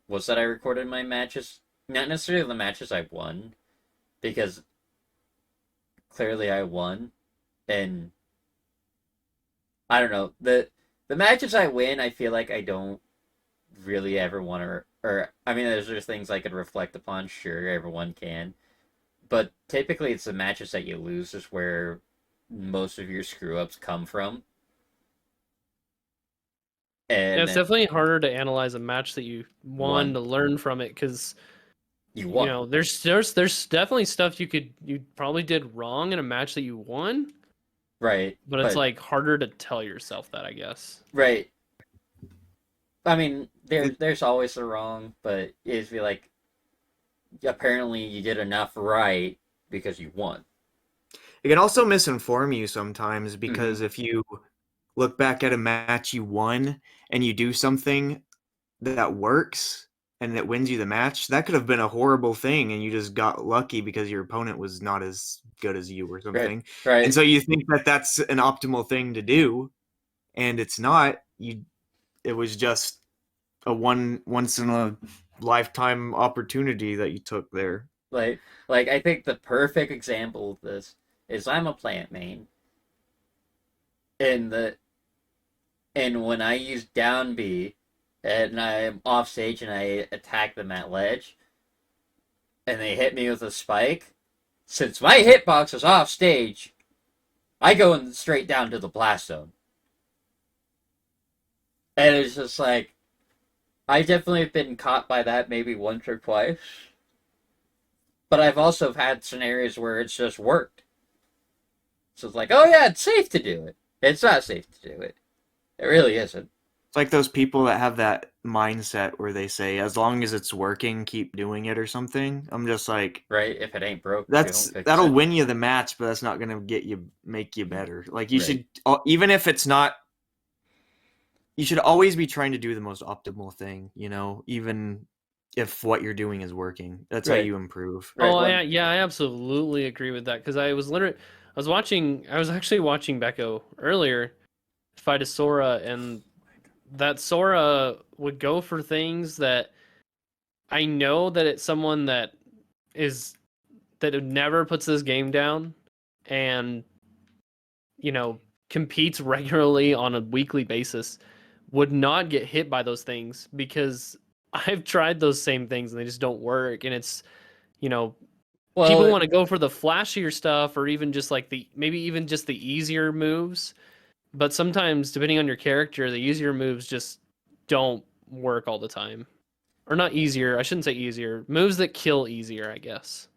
was that I recorded my matches, not necessarily the matches I won, because clearly I won, and I don't know, the matches I win, I feel like I don't really ever want to, or I mean, there's just things I could reflect upon. Sure, everyone can, but typically it's the matches that you lose is where most of your screw ups come from. Yeah, And it's definitely harder to analyze a match that you won one, to learn from it because you you won. know there's definitely stuff you probably did wrong in a match that you won, Right, but it's but like harder to tell yourself that, I guess. right. I mean, It, there's always the wrong, but if you like, apparently you did enough right because you won. it can also misinform you sometimes Mm-hmm. because if you look back at a match you won and you do something that works and that wins you the match, that could have been a horrible thing and you just got lucky because your opponent was not as good as you or Right, something. And right. so you think that that's an optimal thing to do and it's not. It was just a once in a lifetime opportunity that you took there. Like, like I think the perfect example of this is I'm a plant main, and the and when I use down B, and I'm off stage and I attack them at ledge, and they hit me with a spike, since my hitbox is off stage, I go in straight down to the blast zone. And it's just like, I definitely have been caught by that maybe once or twice. But I've also had scenarios where it's just worked. So it's like, oh yeah, it's safe to do it. It's not safe to do it. It really isn't. It's like those people that have that mindset where they say, as long as it's working, keep doing it or something. I'm just like, Right? If it ain't broke, don't fix that'll it. win you the match, but that's not gonna make you better. Like you Right. should, even if it's not, you should always be trying to do the most optimal thing. Even if what you're doing is working. That's how Right. you improve. Right. Oh, One. yeah, I absolutely agree with that because I was actually watching Becco earlier fight a Sora, and that Sora would go for things that I know that it's someone is that never puts this game down and, you know, competes regularly on a weekly basis would not get hit by those things because I've tried those same things and they just don't work. And it's, you know, people Well, want to go for the flashier stuff or even just like maybe even just the easier moves. But sometimes, depending on your character, the easier moves just don't work all the time. Or not easier, I shouldn't say easier. Moves that kill easier, I guess.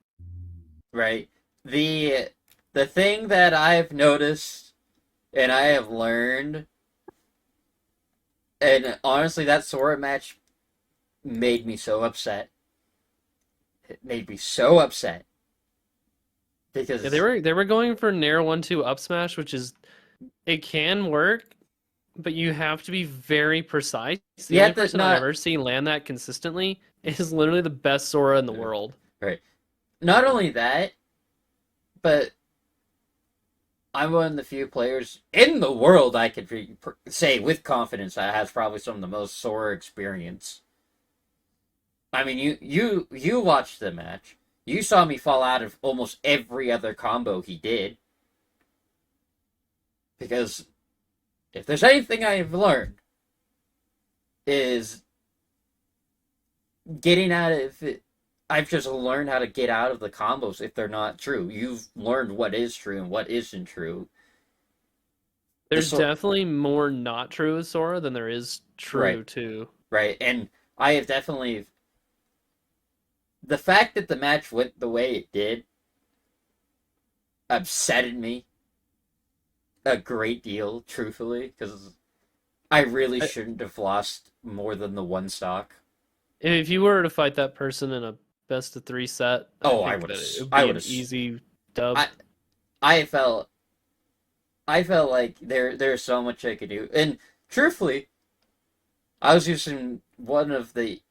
right. The the thing that I've noticed and I have learned, and honestly, that Sora match made me so upset. It made me so upset Yeah, because they were going for Nair 1-2 up smash, which is it can work, but you have to be very precise. The you only have to person I've not ever seen land that consistently is literally the best Sora in the world. right. Not only that, but I'm one of the few players in the world I could say with confidence that has probably some of the most Sora experience. I mean, you watched the match. You saw me fall out of almost every other combo he did. Because if there's anything I've learned, is getting out of it. I've just learned how to get out of the combos if they're not true. You've learned what is true and what isn't true. There's So, definitely more not true with Sora than there is right, true too. right. And I have definitely. The fact that the match went the way it did upsetted me a great deal, truthfully, because I really I, shouldn't have lost more than the one stock. if you were to fight that person in a best of 3 set, I Oh, think that it would I be would an have, easy dub. I, I felt, I felt like there's so much I could do, and truthfully, I was using one of the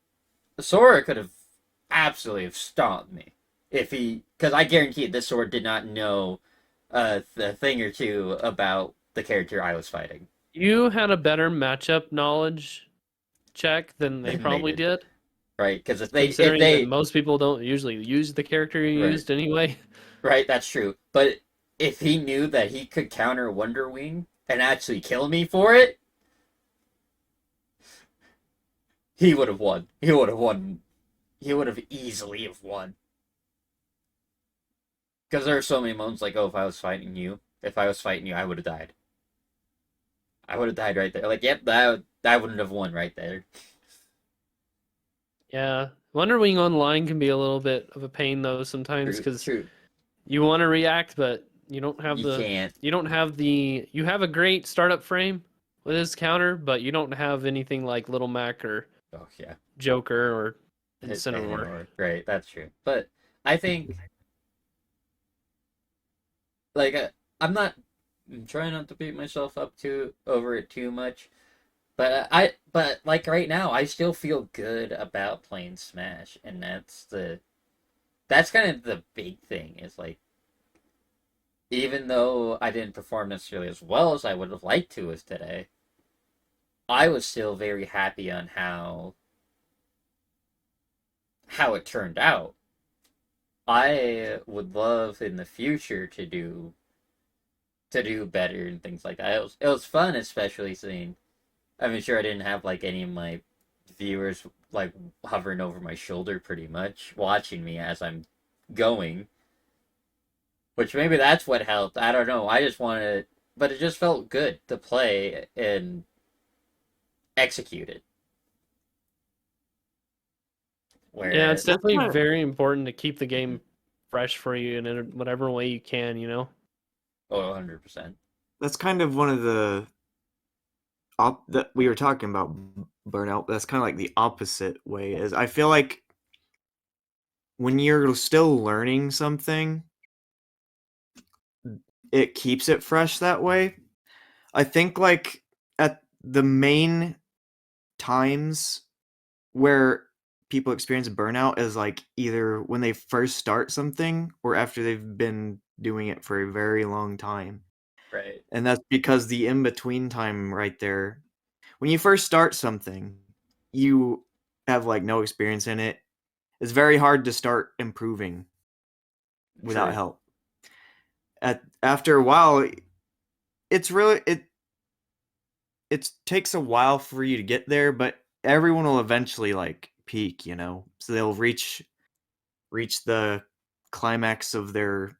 Sora could have absolutely have stomped me if he, because I guarantee this Sora did not know a thing or two about the character I was fighting. You had a better matchup knowledge check than they Than they probably did, did, right? Because if considering that they most people don't usually use the character you right used anyway. right that's true. But if he knew that he could counter Wonder Wing and actually kill me for it, he would have won. He would have won. He would have easily have won. Because there are so many moments like, oh, if I was fighting you, I would have died. I would have died right there. Like, yep, that wouldn't have won right there. Yeah, Wonder Wing Online can be a little bit of a pain though sometimes True, because true. you want to react, but you don't have You can't. you have a great startup frame with his counter, but you don't have anything like Little Mac or Oh yeah, Joker or hit Incineroar. anymore. Right, that's true. But I think like I'm trying not to beat myself up too over it too much. But like right now, I still feel good about playing Smash, and that's kind of the big thing. Is like even though I didn't perform necessarily as well as I would have liked to as today, I was still very happy on how it turned out. I would love in the future to do better and things like that. It was fun, especially seeing. I mean, sure, I didn't have like any of my viewers like hovering over my shoulder, pretty much watching me as I'm going. Which maybe that's what helped. I don't know. I just wanted, but it just felt good to play and execute it. Yeah, it's Whereas, definitely very important to keep the game fresh for you in whatever way you can, you know? oh, 100%. That's kind of one of the that we were talking about burnout. That's kind of like the opposite way. Is I feel like when you're still learning something, it keeps it fresh that way. I think like at the main times where people experience burnout is like either when they first start something or after they've been doing it for a very long time. Right. And that's because the in between time right there, when you first start something, you have like no experience in it. It's very hard to start improving without True. help. After a while, it's really it takes a while for you to get there, but everyone will eventually like peak, you know. So they'll reach the climax of their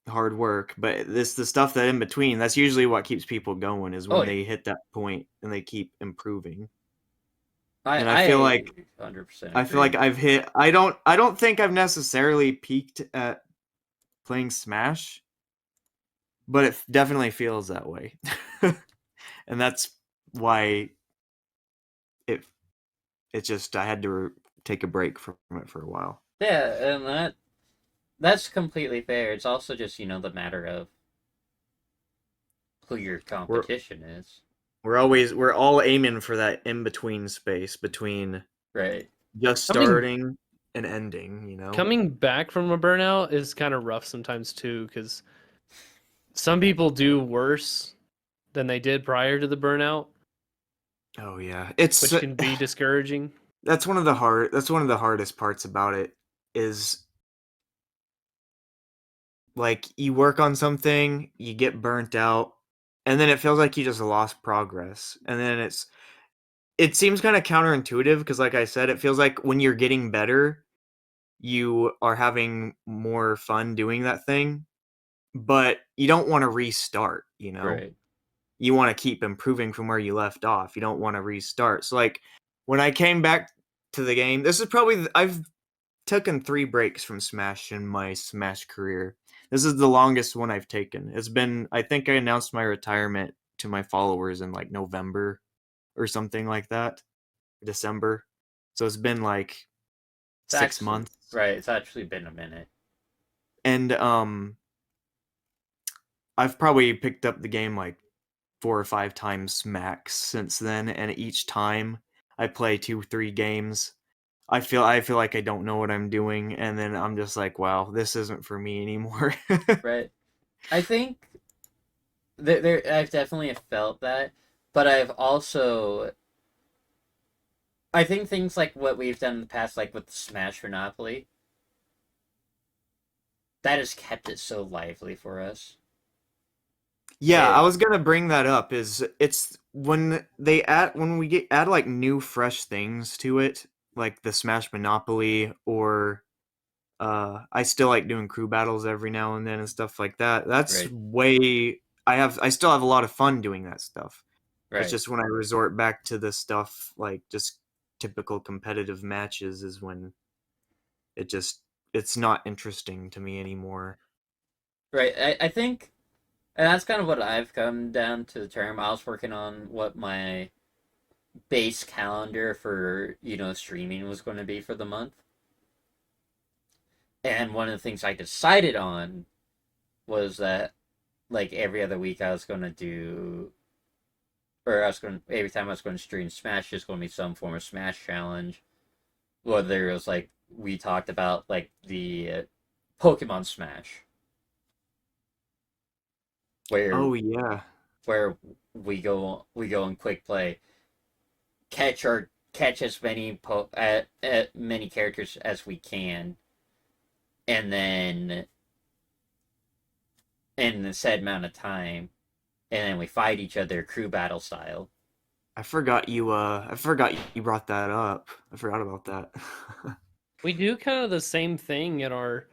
hard work, but the stuff that in between, that's usually what keeps people going is Oh when yeah. they hit that point and they keep improving. I And I 100% I feel like agree. I've hit I don't think I've necessarily peaked at playing Smash, but it definitely feels that way. And that's why it it just I had to take a break from it for a while. Yeah, and that's completely fair. It's also just the matter of who your We're competition is. we're all aiming for that in between space between Right. just Coming starting and ending, you know? coming back from a burnout is kind of rough sometimes too, because some people do worse than they did prior to the burnout, Oh yeah. It's which can be discouraging. that's one of the hardest parts about it is like you work on something, you get burnt out, and then it feels like you just lost progress. And then it seems kind of counterintuitive because, like I said, it feels like when you're getting better, you are having more fun doing that thing, but you don't want to restart, you know? Right. You want to keep improving from where you left off. You don't want to restart. So, like, when I came back to the game, this is probably, I've taken 3 breaks from Smash in my Smash career. This is the longest one I've taken. It's been, I think I announced my retirement to my followers in like November or something like that, December. So it's been like It's 6 actually, months. right. It's actually been a minute. And I've probably picked up the game like 4 or 5 times max since then, and each time I play 2-3 games, I feel like I don't know what I'm doing, and then I'm just like, wow, this isn't for me anymore. Right. I think I've definitely felt that, but I've also, I think things like what we've done in the past, like with the Smash Monopoly, that has kept it so lively for us. Yeah, I And was gonna bring that up. Is it's when we add like new fresh things to it, like the Smash Monopoly, or I still like doing crew battles every now and then and stuff like that. That's right, way I still have a lot of fun doing that stuff. It's right, just when I resort back to the stuff like just typical competitive matches is when it just it's not interesting to me anymore. right. I think, and that's kind of what I've come down to the term. I was working on what my base calendar for, streaming was going to be for the month. And one of the things I decided on was that, like, every other week I was going to do, or I was going to, every time I was going to stream Smash, there's going to be some form of Smash challenge. Whether it was like, we talked about, like, the Pokemon Smash, where Oh yeah. where we go in quick play, catch as many many characters as we can, and then in the said amount of time, and then we fight each other crew battle style. I forgot you brought that up. I forgot about that. We do kind of the same thing at our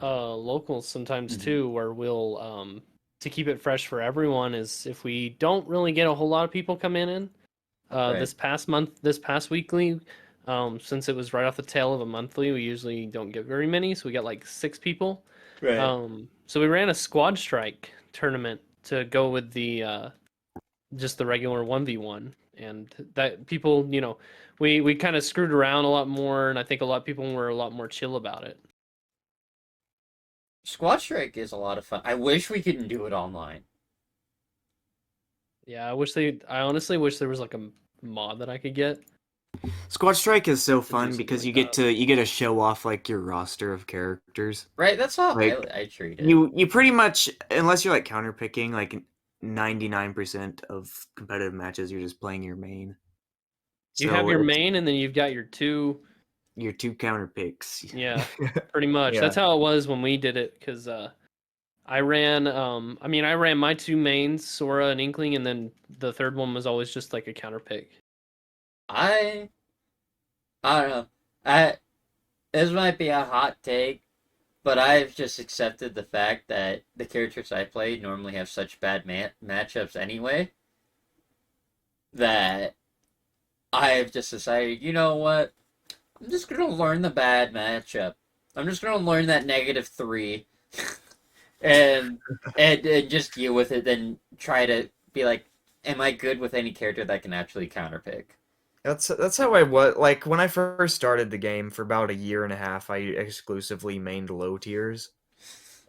locals sometimes Mhm. too, where we'll to keep it fresh for everyone is if we don't really get a whole lot of people coming in. Right, This past weekly, since it was right off the tail of a monthly, we usually don't get very many, so we got like 6 people. right. So we ran a squad strike tournament to go with the just the regular 1v1, and that people, we kind of screwed around a lot more, and I think a lot of people were a lot more chill about it. Squad Strike is a lot of fun. I wish we could do it online. Yeah, I honestly wish there was like a mod that I could get Squad Strike is so to do fun something because like that. you get to show off like your roster of characters. Right, that's how Like I treat it. you pretty much, unless you're like counter picking, like 99% of competitive matches you're just playing your main. You have So your it's main, and then you've got your two. your 2 counter picks. Yeah, pretty much. Yeah. That's how it was when we did it. Because I ran, I ran my 2 mains, Sora and Inkling, and then the third one was always just like a counter pick. I I don't know. I This might be a hot take, but I've just accepted the fact that the characters I play normally have such bad matchups anyway that I've just decided, you know what? I'm just gonna learn the bad matchup. I'm just gonna learn that -3, and and just deal with it. Then try to be like, am I good with any character that can actually counterpick? That's how I was like when I first started the game for about a year and a half. I exclusively mained low tiers,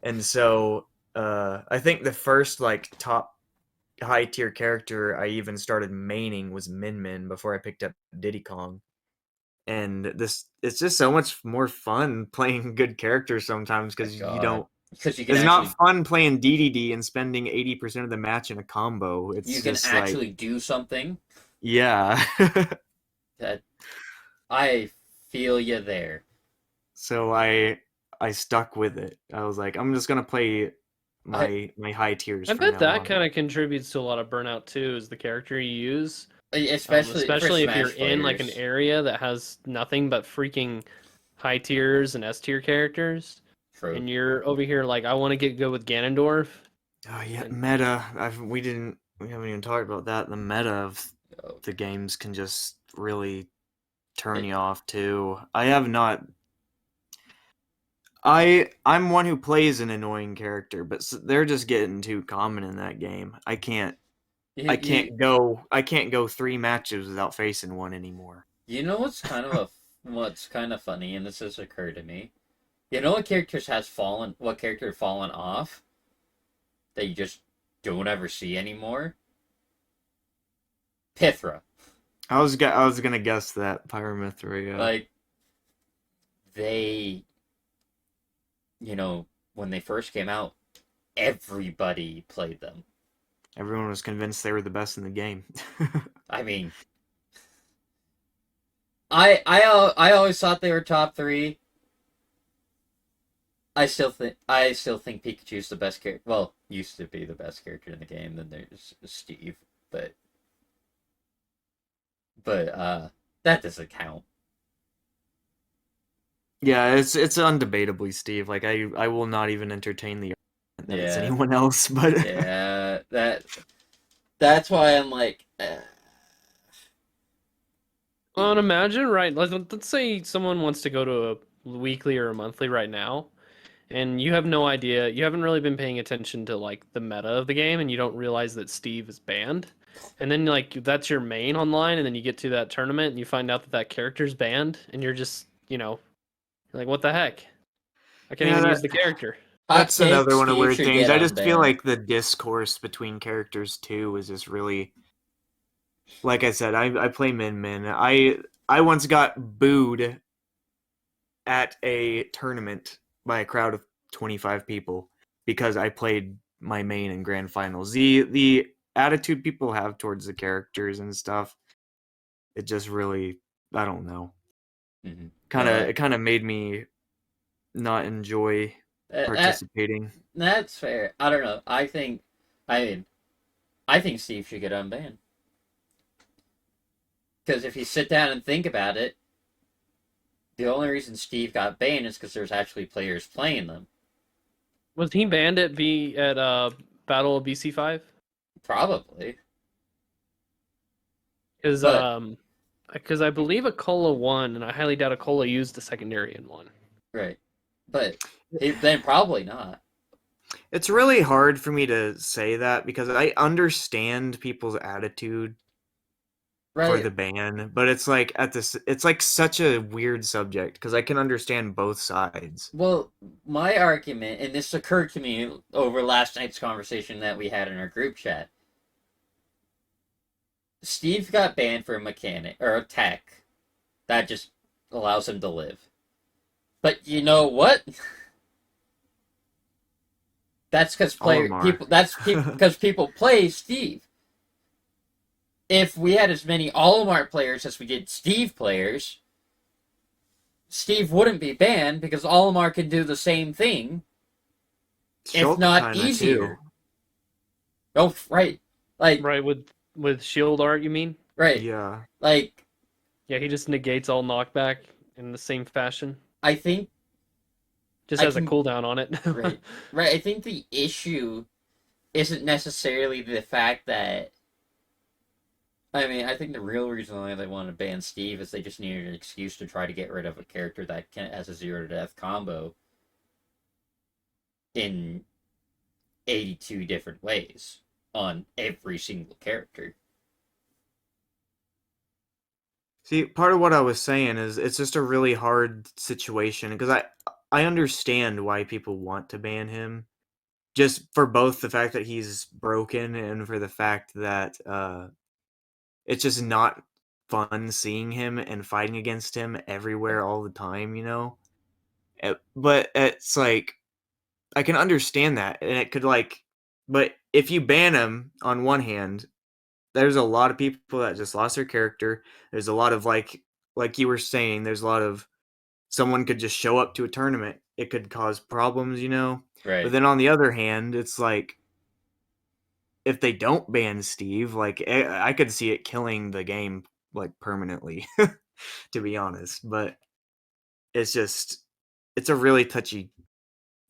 and so I think the first like top high tier character I even started maining was Min Min before I picked up Diddy Kong. And this it's just so much more fun playing good characters sometimes My because you God, don't. because you can It's not actually fun playing DDD and spending 80% of the match in a combo. you It's can just like actually do something yeah. that I feel you there. So I stuck with it. I was like, I'm just gonna play I my high tiers I from bet now that on. kind of contributes to a lot of burnout too, is the character you use. especially for Especially if you're Smash in like an players. area that has nothing but freaking high tiers and S tier characters, True. and you're over here like, I want to get good with Ganondorf. Oh yeah, And meta. We haven't even talked about that. The meta of Oh, the games can just really turn It- you off too. I have not. I'm one who plays an annoying character, but they're just getting too common in that game. I can't. you, I you, can't go. I can't go 3 matches without facing one anymore. you know what's kind of funny, and this has occurred to me. You know what character fallen off that you just don't ever see anymore? Pithra. I was gonna guess that Pyramithra. Yeah. Like they, when they first came out, everybody played them. Everyone was convinced they were the best in the game. I mean, I always thought they were top three. I still think Pikachu's the best character. Well, used to be the best character in the game. Then there's Steve, but that doesn't count. Yeah, it's undebatably Steve. Like I will not even entertain the argument that it's Yeah. anyone else. But Yeah, that's why I'm like, well, and imagine, right? Let's say someone wants to go to a weekly or a monthly right now, and you have no idea. You haven't really been paying attention to like the meta of the game, and you don't realize that Steve is banned. And then like that's your main online, and then you get to that tournament and you find out that that character's banned, and you're just, you're like, what the heck? I can't Yeah, even use the character. that's another one of Steve weird should things. get I just feel unbanned. like the discourse between characters too is just really, like I said, I play Min Min. I once got booed at a tournament by a crowd of 25 people because I played my main in grand finals. The attitude people have towards the characters and stuff, it just really, I don't know. Mhm. It kind of made me not enjoy That, participating. that's fair. I don't know. I think Steve should get unbanned because if you sit down and think about it, the only reason Steve got banned is because there's actually players playing them. Was he banned at Battle of BC5? Probably, Because but I believe Akola won, and I highly doubt Akola used the secondary in one. right, but then probably not. It's really hard for me to say that because I understand people's attitude for Right. the ban, but it's like it's like such a weird subject because I can understand both sides. Well, my argument, and this occurred to me over last night's conversation that we had in our group chat. Steve got banned for a mechanic or a tech that just allows him to live. But you know what? That's because Olimar. people. That's because people play Steve. If we had as many Olimar players as we did Steve players, Steve wouldn't be banned because Olimar can do the same thing, if Shulk not kinda, easier. too. Oh, right. Like, Right, with shield art, you mean? right. Yeah. Like, Yeah, he just negates all knockback in the same fashion. I think, Just I has a can- cooldown on it. right. Right. I think the issue isn't necessarily the fact that. I mean, I think the real reason why they want to ban Steve is they just needed an excuse to try to get rid of a character that has a 0 to death combo in 82 different ways on every single character. See, part of what I was saying is it's just a really hard situation because I understand why people want to ban him, just for both the fact that he's broken and for the fact that it's just not fun seeing him and fighting against him everywhere all the time, you know? But it's like I can understand that and it could like but if you ban him on one hand, there's a lot of people that just lost their character. There's a lot of like you were saying, there's a lot of someone could just show up to a tournament. It could cause problems, you know? But Right. then on the other hand, it's like if they don't ban Steve, like I could see it killing the game like permanently, to be honest. But it's a really touchy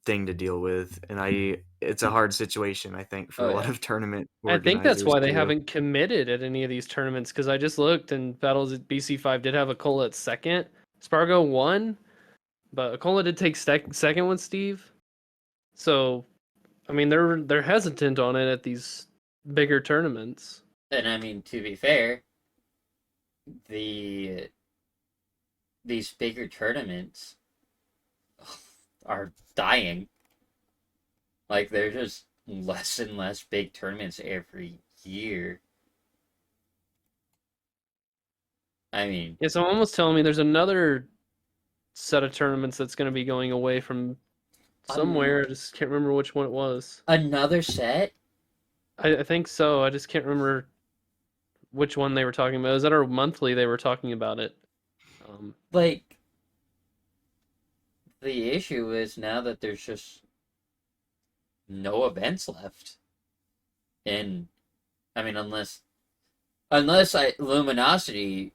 thing to deal with, and it's a hard situation, I think, for Oh, a lot yeah. of tournament I think that's organizers why they too. haven't committed at any of these tournaments, because I just looked and Battles at BC5 did have Akola at second. Spargo won, but Akola did take second with Steve. So, I mean, they're hesitant on it at these bigger tournaments. And I mean, to be fair, these bigger tournaments are dying. Like, there's just less and less big tournaments every year. I mean, Yeah, so I'm almost telling me there's another set of tournaments that's going to be going away from somewhere. I just can't remember which one it was. another set? I think so. I just can't remember which one they were talking about. It was at our monthly they were talking about it. Like, the issue is now that there's just no events left. And, I mean, unless Luminosity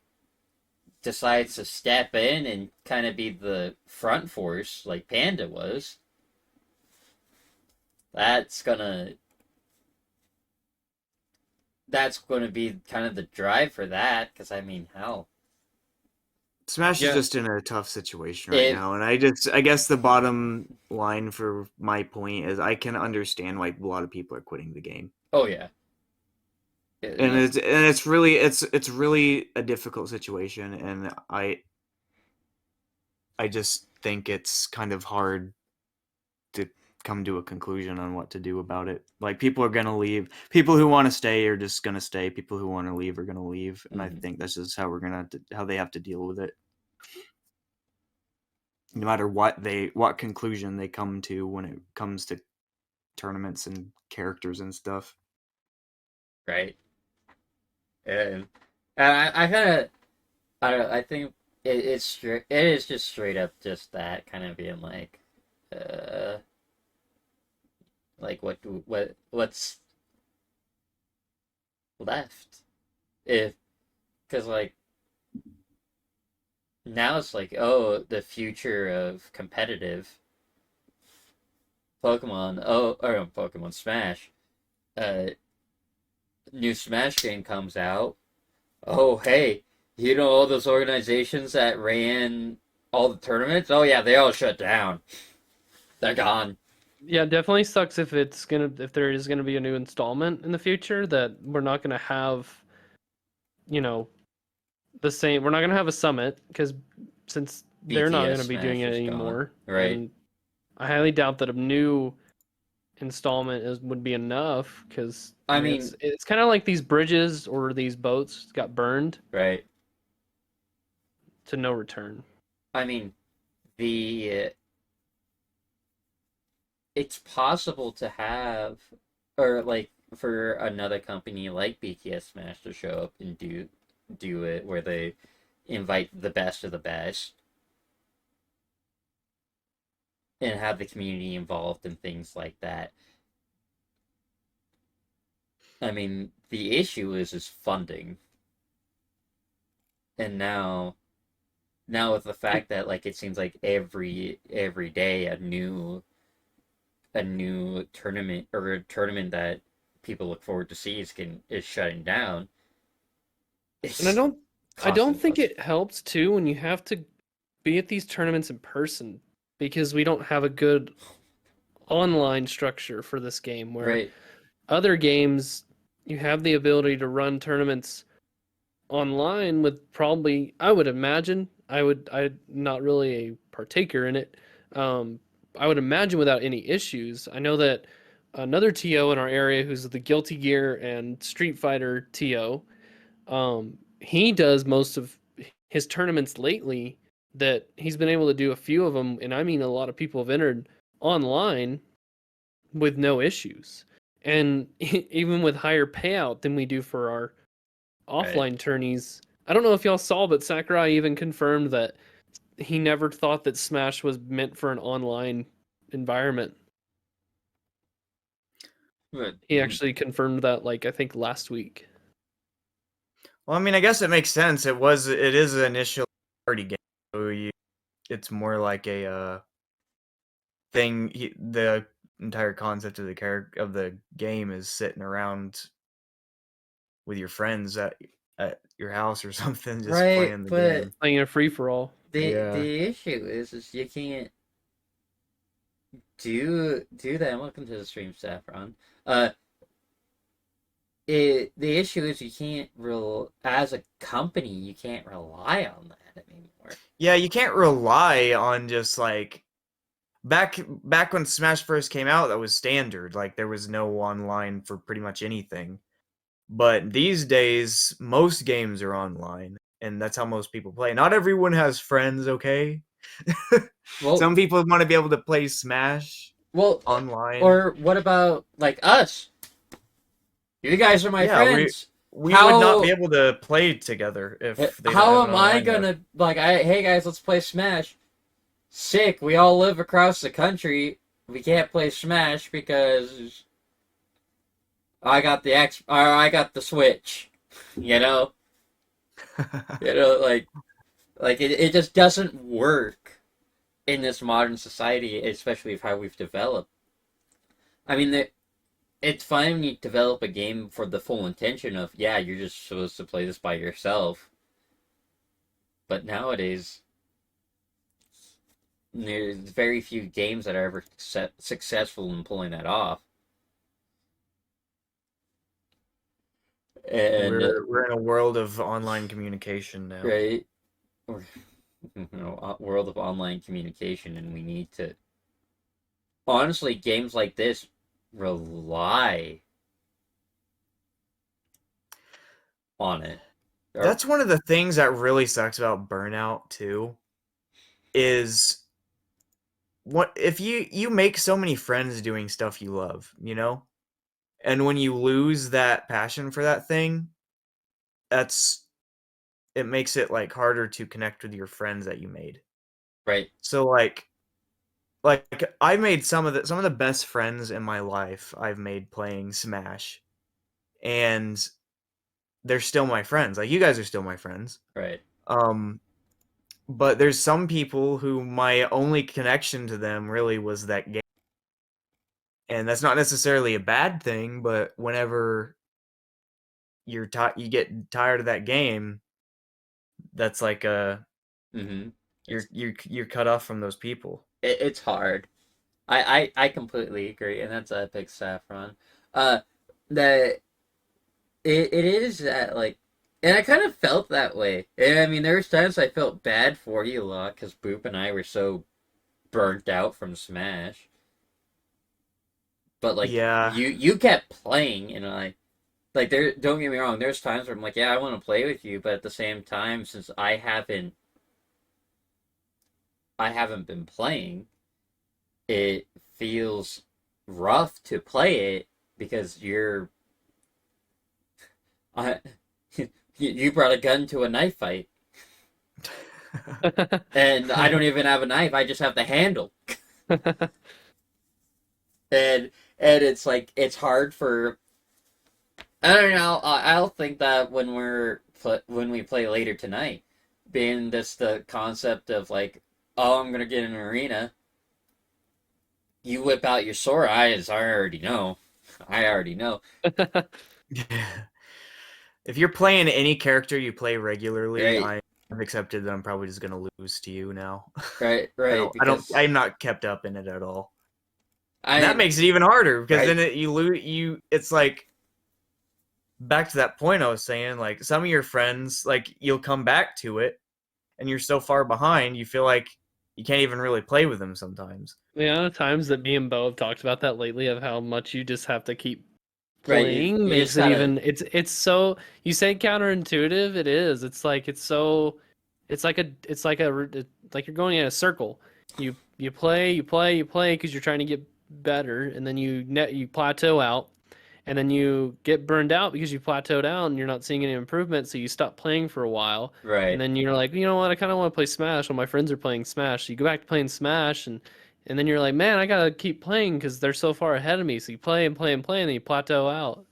decides to step in and kind of be the front force like Panda was, that's gonna be kind of the drive for that. Because I mean, hell, Smash Yeah. is just in a tough situation right now, and I guess the bottom line for my point is I can understand why a lot of people are quitting the game. oh yeah, And it's really a difficult situation, and I just think it's kind of hard to come to a conclusion on what to do about it. Like, people are gonna leave. People who want to stay are just gonna stay. People who want to leave are gonna leave, and I think that's just how how they have to deal with it. No matter what conclusion they come to when it comes to tournaments and characters and stuff. right. And I kind of I think it is just straight up just that kind of being like, what's left, if because like now it's like, oh, the future of competitive Pokemon, or Pokemon Smash, new Smash game comes out. Oh, hey, you know all those organizations that ran all the tournaments? Oh yeah, they all shut down. They're gone. Yeah, it definitely sucks if there is gonna be a new installment in the future that we're not gonna have, the same. We're not gonna have a summit because since they're not BTS gonna be doing Smash it is gone. anymore, Right. and I highly doubt that a new installment would be enough because I mean, it's kind of like these bridges or these boats got burned right. to no return. I mean, it's possible to have, or like for another company like BTS Smash to show up and do it where they invite the best of the best and have the community involved and things like that. I mean, the issue is funding. And now with the fact that like it seems like every day a new tournament, or a tournament that people look forward to see is shutting down. And I don't think it helps too when you have to be at these tournaments in person because we don't have a good online structure for this game where right. other games you have the ability to run tournaments online with probably, I would imagine, I'm not really a partaker in it. I would imagine without any issues. I know that another TO in our area who's the Guilty Gear and Street Fighter TO, he does most of his tournaments lately that he's been able to do a few of them, and I mean a lot of people have entered online with no issues. And even with higher payout than we do for our offline tourneys. I don't know if y'all saw, but Sakurai even confirmed that he never thought that Smash was meant for an online environment. But He actually confirmed that, like, I think last week. Well, I mean, I guess it makes sense. It is an initial party game, so it's more like a thing. The entire concept of the game is sitting around with your friends at your house or something, just right, playing the but game. Playing a free for all. Yeah. the issue is you can't do that. Welcome to the stream, Saffron. The issue is you can't as a company you can't rely on that anymore. Yeah, you can't rely on just like back when Smash first came out, that was standard. Like there was no online for pretty much anything. But these days, most games are online, and that's how most people play. Not everyone has friends, okay? Well, Some people want to be able to play Smash well, online. or what about like us? You guys are my friends. We would not be able to play together if they don't How have am an I online gonna like? Hey guys, let's play Smash. Sick. We all live across the country. We can't play Smash because I got the I got the Switch. You know, it just doesn't work in this modern society, especially with how we've developed. I mean, it's fine when you develop a game for the full intention of, yeah, you're just supposed to play this by yourself. But nowadays, there's very few games that are ever successful in pulling that off. And we're in a world of online communication now. right, we're a world of online communication, and we need to. Honestly, games like this rely on it. That's one of the things that really sucks about Burnout too. Is what if you make so many friends doing stuff you love, you know? And when you lose that passion for that thing, it makes it like harder to connect with your friends that you made. Right. So like I made some of the best friends in my life I've made playing Smash. And they're still my friends. Like you guys are still my friends. Right. But there's some people who my only connection to them really was that game. And that's not necessarily a bad thing, but whenever you get tired of that game, that's like you're cut off from those people. It's hard. I completely agree, and that's epic, Saffron. That it is that like, and I kind of felt that way. And I mean, there was times I felt bad for you a lot because Boop and I were so burnt out from Smash. But like, yeah, you kept playing, and like there. Don't get me wrong. There's times where I'm like, yeah, I want to play with you, but at the same time, since I haven't been playing, it feels rough to play it because you brought a gun to a knife fight, and I don't even have a knife. I just have the handle, and it's like it's hard for. I don't know. I'll think that when we play later tonight, being this the concept of like, oh, I'm gonna get in an arena. You whip out your sore eyes. I already know. If you're playing any character you play regularly, Right. I've accepted that I'm probably just gonna lose to you now. Right. I'm not kept up in it at all. And that makes it even harder because right. then you lose. It's like back to that point I was saying. Like some of your friends, like you'll come back to it, and you're so far behind, you feel like you can't even really play with them sometimes. The amount of times that me and Bo have talked about that lately of how much you just have to keep Right, playing makes it even it's so you say counterintuitive. It is. It's like it's like you're going in a circle. You play because you're trying to get better, and then you plateau out, and then you get burned out because you plateaued out and you're not seeing any improvement, so you stop playing for a while. Right. And then you're like, you know what, I kind of want to play Smash when my friends are playing Smash. So you go back to playing Smash, and And then you're like, man, I gotta keep playing because they're so far ahead of me. So you play and play and play, and then you plateau out.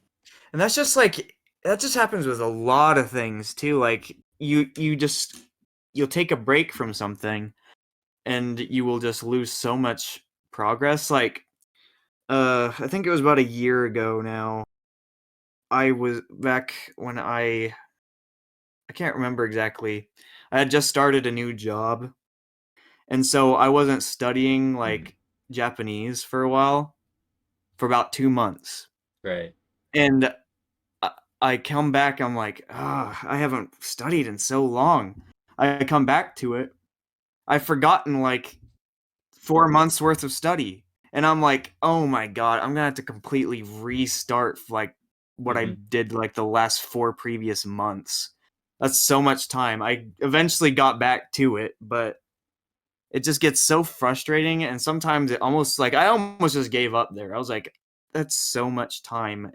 And that's just like that just happens with a lot of things too. Like you'll take a break from something and you will just lose so much progress. Like I think it was about a year ago now. I was back when I can't remember exactly. I had just started a new job, and so I wasn't studying like Japanese for a while, for about 2 months. Right. And I come back, I'm like, ah, I haven't studied in so long. I come back to it. I've forgotten like 4 months worth of study. And I'm like, oh my god, I'm gonna have to completely restart like what I did like the last 4 previous months. That's so much time. I eventually got back to it, but it just gets so frustrating, and sometimes it almost like I almost just gave up there. I was like, that's so much time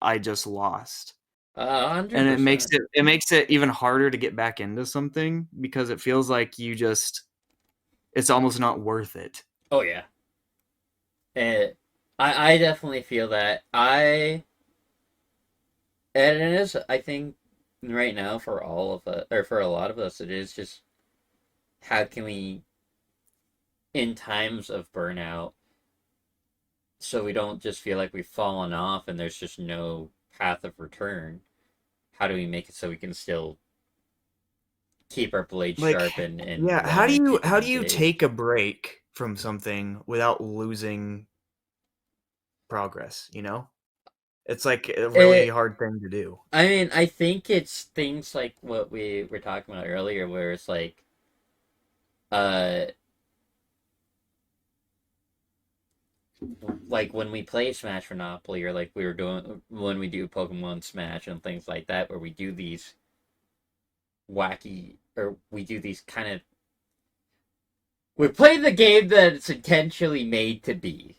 I just lost. And it 100%. makes it even harder to get back into something because it feels like it's almost not worth it. Oh yeah. I definitely feel that. And it is, I think, right now for all of us, or for a lot of us, it is just how can we, in times of burnout, so we don't just feel like we've fallen off and there's just no path of return. How do we make it so we can still keep our blades Like, sharp and yeah, want to keep how do you engaged? take a break from something without losing progress, you know? It's like a really hard thing to do. I mean, I think it's things like what we were talking about earlier, where it's uh, like when we play Smash Monopoly, or like we were doing when we do Pokemon Smash and things like that, where we do these wacky, or we do these kind of, we play the game that it's intentionally made to be.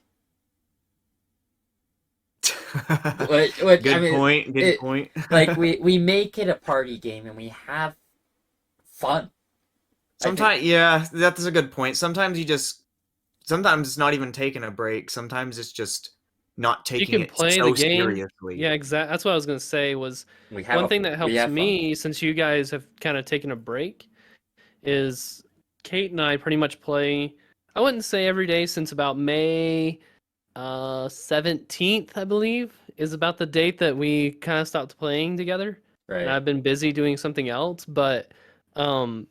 Which Good I mean, point. Good point. like we make it a party game and we have fun. Sometimes, yeah, that's a good point. Sometimes sometimes it's not even taking a break. Sometimes it's just not You taking can it play the so game. seriously. Yeah, exactly. That's what I was gonna say. Was We have one thing that we helps have fun. me, since you guys have kind of taken a break, is Kate and I pretty much play. I wouldn't say every day since about May 17th, I believe, is about the date that we kind of stopped playing together. And Right. I've been busy doing something else, but um,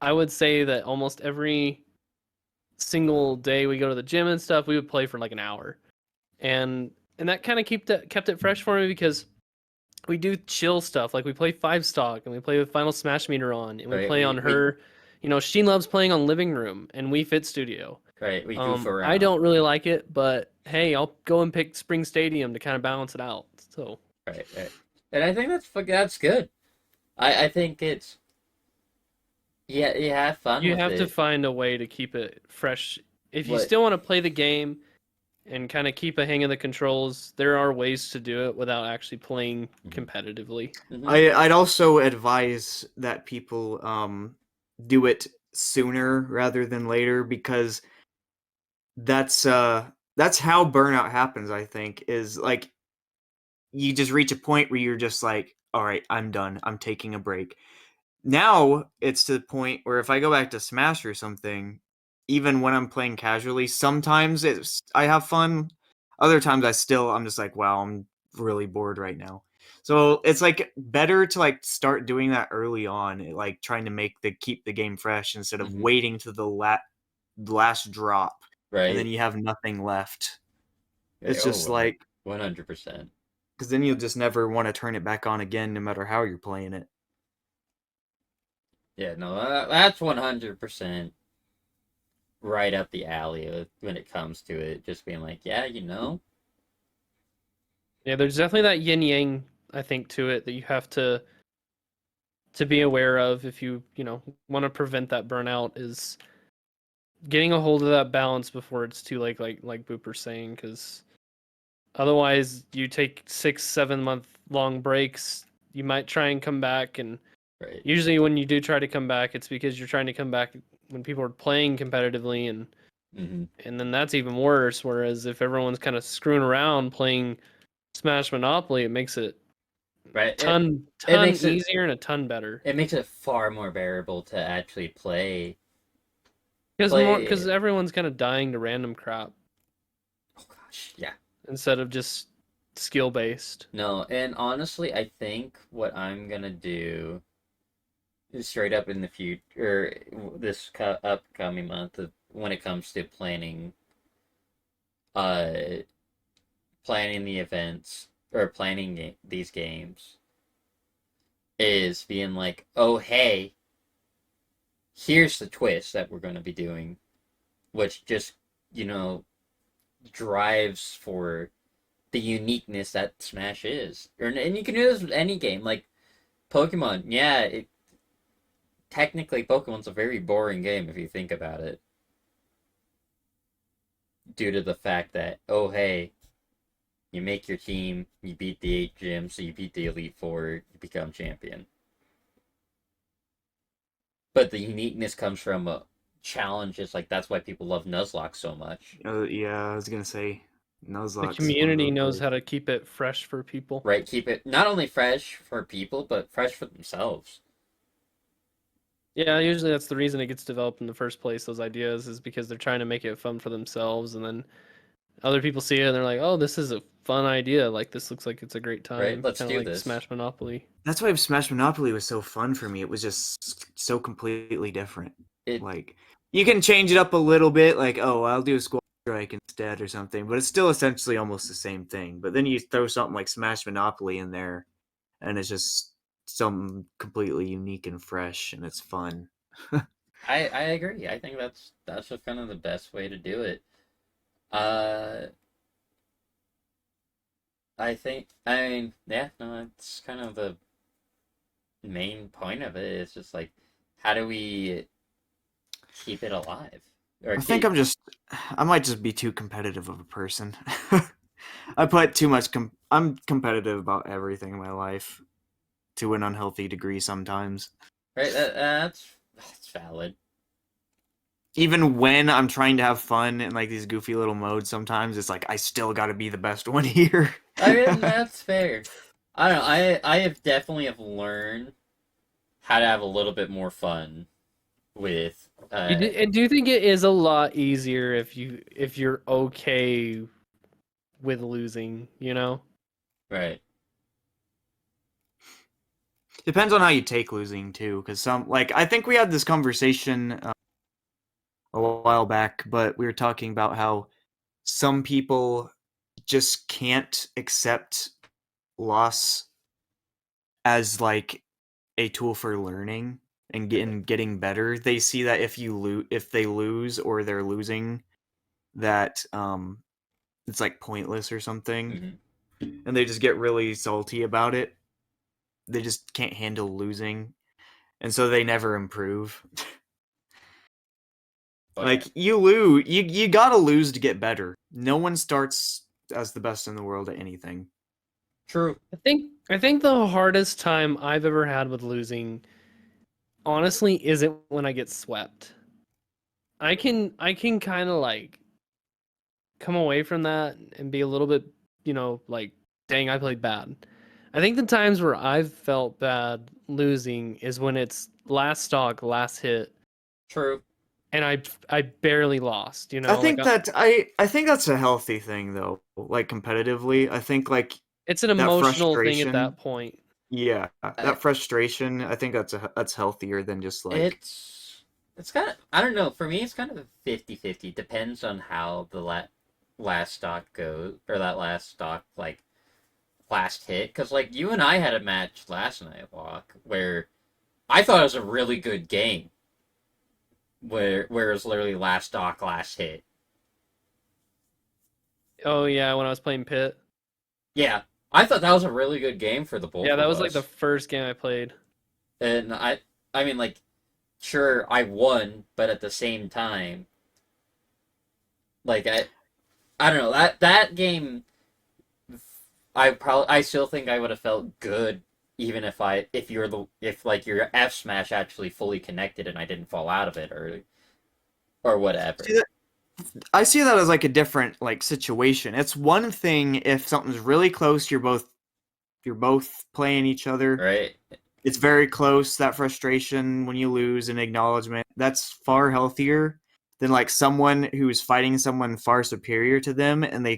I would say that almost every single day we go to the gym and stuff, we would play for like an hour, and that kind of kept it fresh for me because we do chill stuff. Like we play 5 stock and we play with Final Smash Meter on, and we Right. play on her. You know, she loves playing on Living Room and Wii Fit Studio. Right. We goof around. I don't really like it, but hey, I'll go and pick Spring Stadium to kind of balance it out. So Right. Right. And I think that's good. I think it's, yeah, you have fun you with have to it. find a way to keep it fresh. If you What- still want to play the game and kind of keep a hang of the controls, there are ways to do it without actually playing competitively. Mhm. I'd also advise that people do it sooner rather than later because that's how burnout happens, I think, is like you just reach a point where you're just like, all right, I'm done. I'm taking a break. Now it's to the point where if I go back to Smash or something, even when I'm playing casually, sometimes I have fun. Other times I'm just like, wow, I'm really bored right now. So it's like better to like start doing that early on, like trying to keep the game fresh instead of Mhm. waiting to the last drop and then Right. you have nothing left. It's Oh, just like 100%. because then you'll just never want to turn it back on again, no matter how you're playing it. Yeah, no, that's 100% right up the alley when it comes to it. Just being like, yeah, Yeah, there's definitely that yin yang, I think, to it that you have to be aware of if you want to prevent that burnout, is getting a hold of that balance before it's too late, like Booper's saying, because otherwise you take 6-7 month long breaks, you might try and come back, and right. usually when you do try to come back, it's because you're trying to come back when people are playing competitively, and Mm-hmm. And then that's even worse. Whereas if everyone's kind of screwing around playing Smash Monopoly, it makes it Right. ton it makes it easier and a ton better. it makes it far more bearable to actually play. Because everyone's kind of dying to random crap Oh gosh, yeah. instead of just skill based. No, and honestly, I think what I'm gonna do is straight up in the future, this upcoming month, when it comes to uh, planning the events or planning these games, is being like, oh hey, here's the twist that we're gonna be doing, which just drives for the uniqueness that Smash is. And you can do this with any game, like Pokemon. Yeah, technically Pokemon's a very boring game if you think about it, due to the fact that, oh hey, you make your team, you beat the 8 gyms, so you beat the Elite Four, you become champion. But the uniqueness comes from challenges, like that's why people love Nuzlocke so much. Yeah, I was gonna say Nuzlocke. The community knows how to keep it fresh for people. Right, keep it not only fresh for people, but fresh for themselves. Yeah, usually that's the reason it gets developed in the first place. Those ideas is because they're trying to make it fun for themselves, and then other people see it and they're like, "Oh, this is a fun idea. Like this looks like it's a great time." Right, let's Kinda do like this. Smash Monopoly. That's why Smash Monopoly was so fun for me. It was just so completely different. Like you can change it up a little bit, like, oh, I'll do a Squad Strike instead or something, but it's still essentially almost the same thing. But then you throw something like Smash Monopoly in there, and it's just something completely unique and fresh, and it's fun. I agree. I think that's just kind of the best way to do it. I mean, yeah, no, it's kind of the main point of it. It's just like, how do we keep it alive? I think I might just be too competitive of a person. I put too much. I'm competitive about everything in my life, to an unhealthy degree sometimes. Right. That's valid. Even when I'm trying to have fun in like these goofy little modes, sometimes it's like I still got to be the best one here. I mean, that's fair. I don't know. I have definitely learned how to have a little bit more fun with. I do think it is a lot easier if you're okay with losing, you know? Right. Depends on how you take losing too, because I think we had this conversation a while back, but we were talking about how some people just can't accept loss as like a tool for learning and getting better. They see that if they lose or they're losing, that it's like pointless or something, and they just get really salty about it. They just can't handle losing, and so they never improve. Like you lose, you gotta lose to get better. No one starts as the best in the world at anything. True. I think the hardest time I've ever had with losing, honestly, isn't when I get swept. I can kind of like come away from that and be a little bit, like, dang, I played bad. I think the times where I've felt bad losing is when it's last stock, last hit. True. And I barely lost, you know. I think I think that's a healthy thing though. Like competitively, I think like it's an emotional thing at that point. Yeah, that frustration. I think that's healthier than just like it's kind of, I don't know. For me, it's kind of 50-50. Depends on how the last stock goes, or that last stock like last hit. Because like you and I had a match last night, Walk, where I thought it was a really good game. Where it was literally last stock, last hit. Oh yeah, when I was playing Pit. Yeah, I thought that was a really good game for the both. Yeah, that was us. like the first game I played. And I mean, like, sure, I won, but at the same time, like I don't know, that game. I still think I would have felt good even if your F smash actually fully connected and I didn't fall out of it or whatever. I see that as like a different like situation. It's one thing if something's really close, you're both playing each other. Right. It's very close, that frustration when you lose and acknowledgement. That's far healthier than like someone who's fighting someone far superior to them and they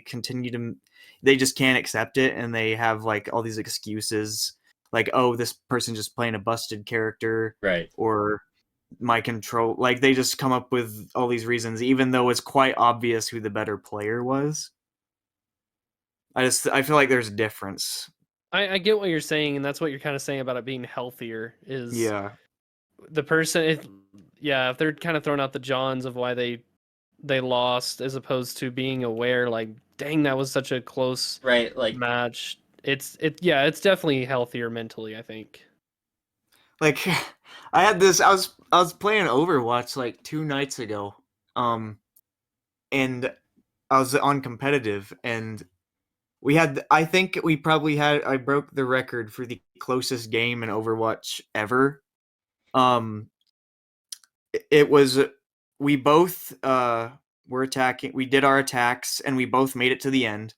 just can't accept it and they have like all these excuses like, oh, this person just playing a busted character, Right. or my control, like they just come up with all these reasons even though it's quite obvious who the better player was. I feel like there's a difference. I get what you're saying, and that's what you're kind of saying about it being healthier. Is Yeah. the person, if they're kind of throwing out the Johns of why they lost, as opposed to being aware, like, dang, that was such a close Right. Like, match. It's definitely healthier mentally, I think. Like I was playing Overwatch like 2 nights ago. And I was on competitive and I think I broke the record for the closest game in Overwatch ever. Um it was we both were attacking, we did our attacks and we both made it to the end.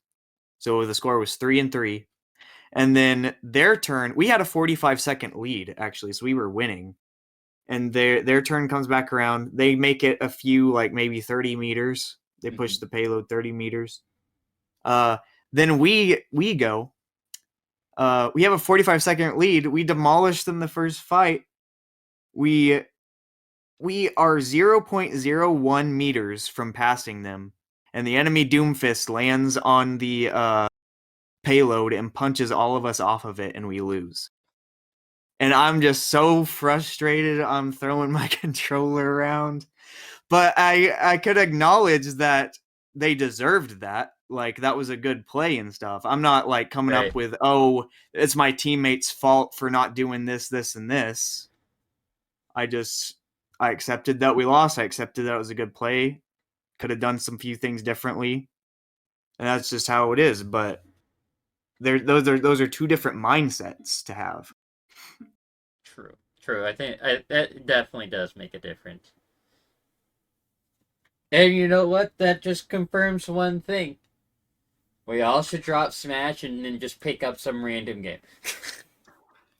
So the score was 3-3. And then their turn, we had a 45-second lead actually, so we were winning. And their turn comes back around. They make it a few, like maybe 30 meters. They push the payload 30 meters. Then we go. We have a 45-second lead. We demolish them the first fight. We are 0.01 meters from passing them, and the enemy Doomfist lands on the payload and punches all of us off of it, and we lose. And I'm just so frustrated. I'm throwing my controller around. But I could acknowledge that they deserved that. Like, that was a good play and stuff. I'm not, like, coming Right. up with, oh, it's my teammate's fault for not doing this, this, and this. I accepted that we lost. I accepted that it was a good play. Could have done some few things differently. And that's just how it is. But those are two different mindsets to have. True. I think that definitely does make a difference. And you know what? That just confirms one thing. We all should drop Smash and then just pick up some random game.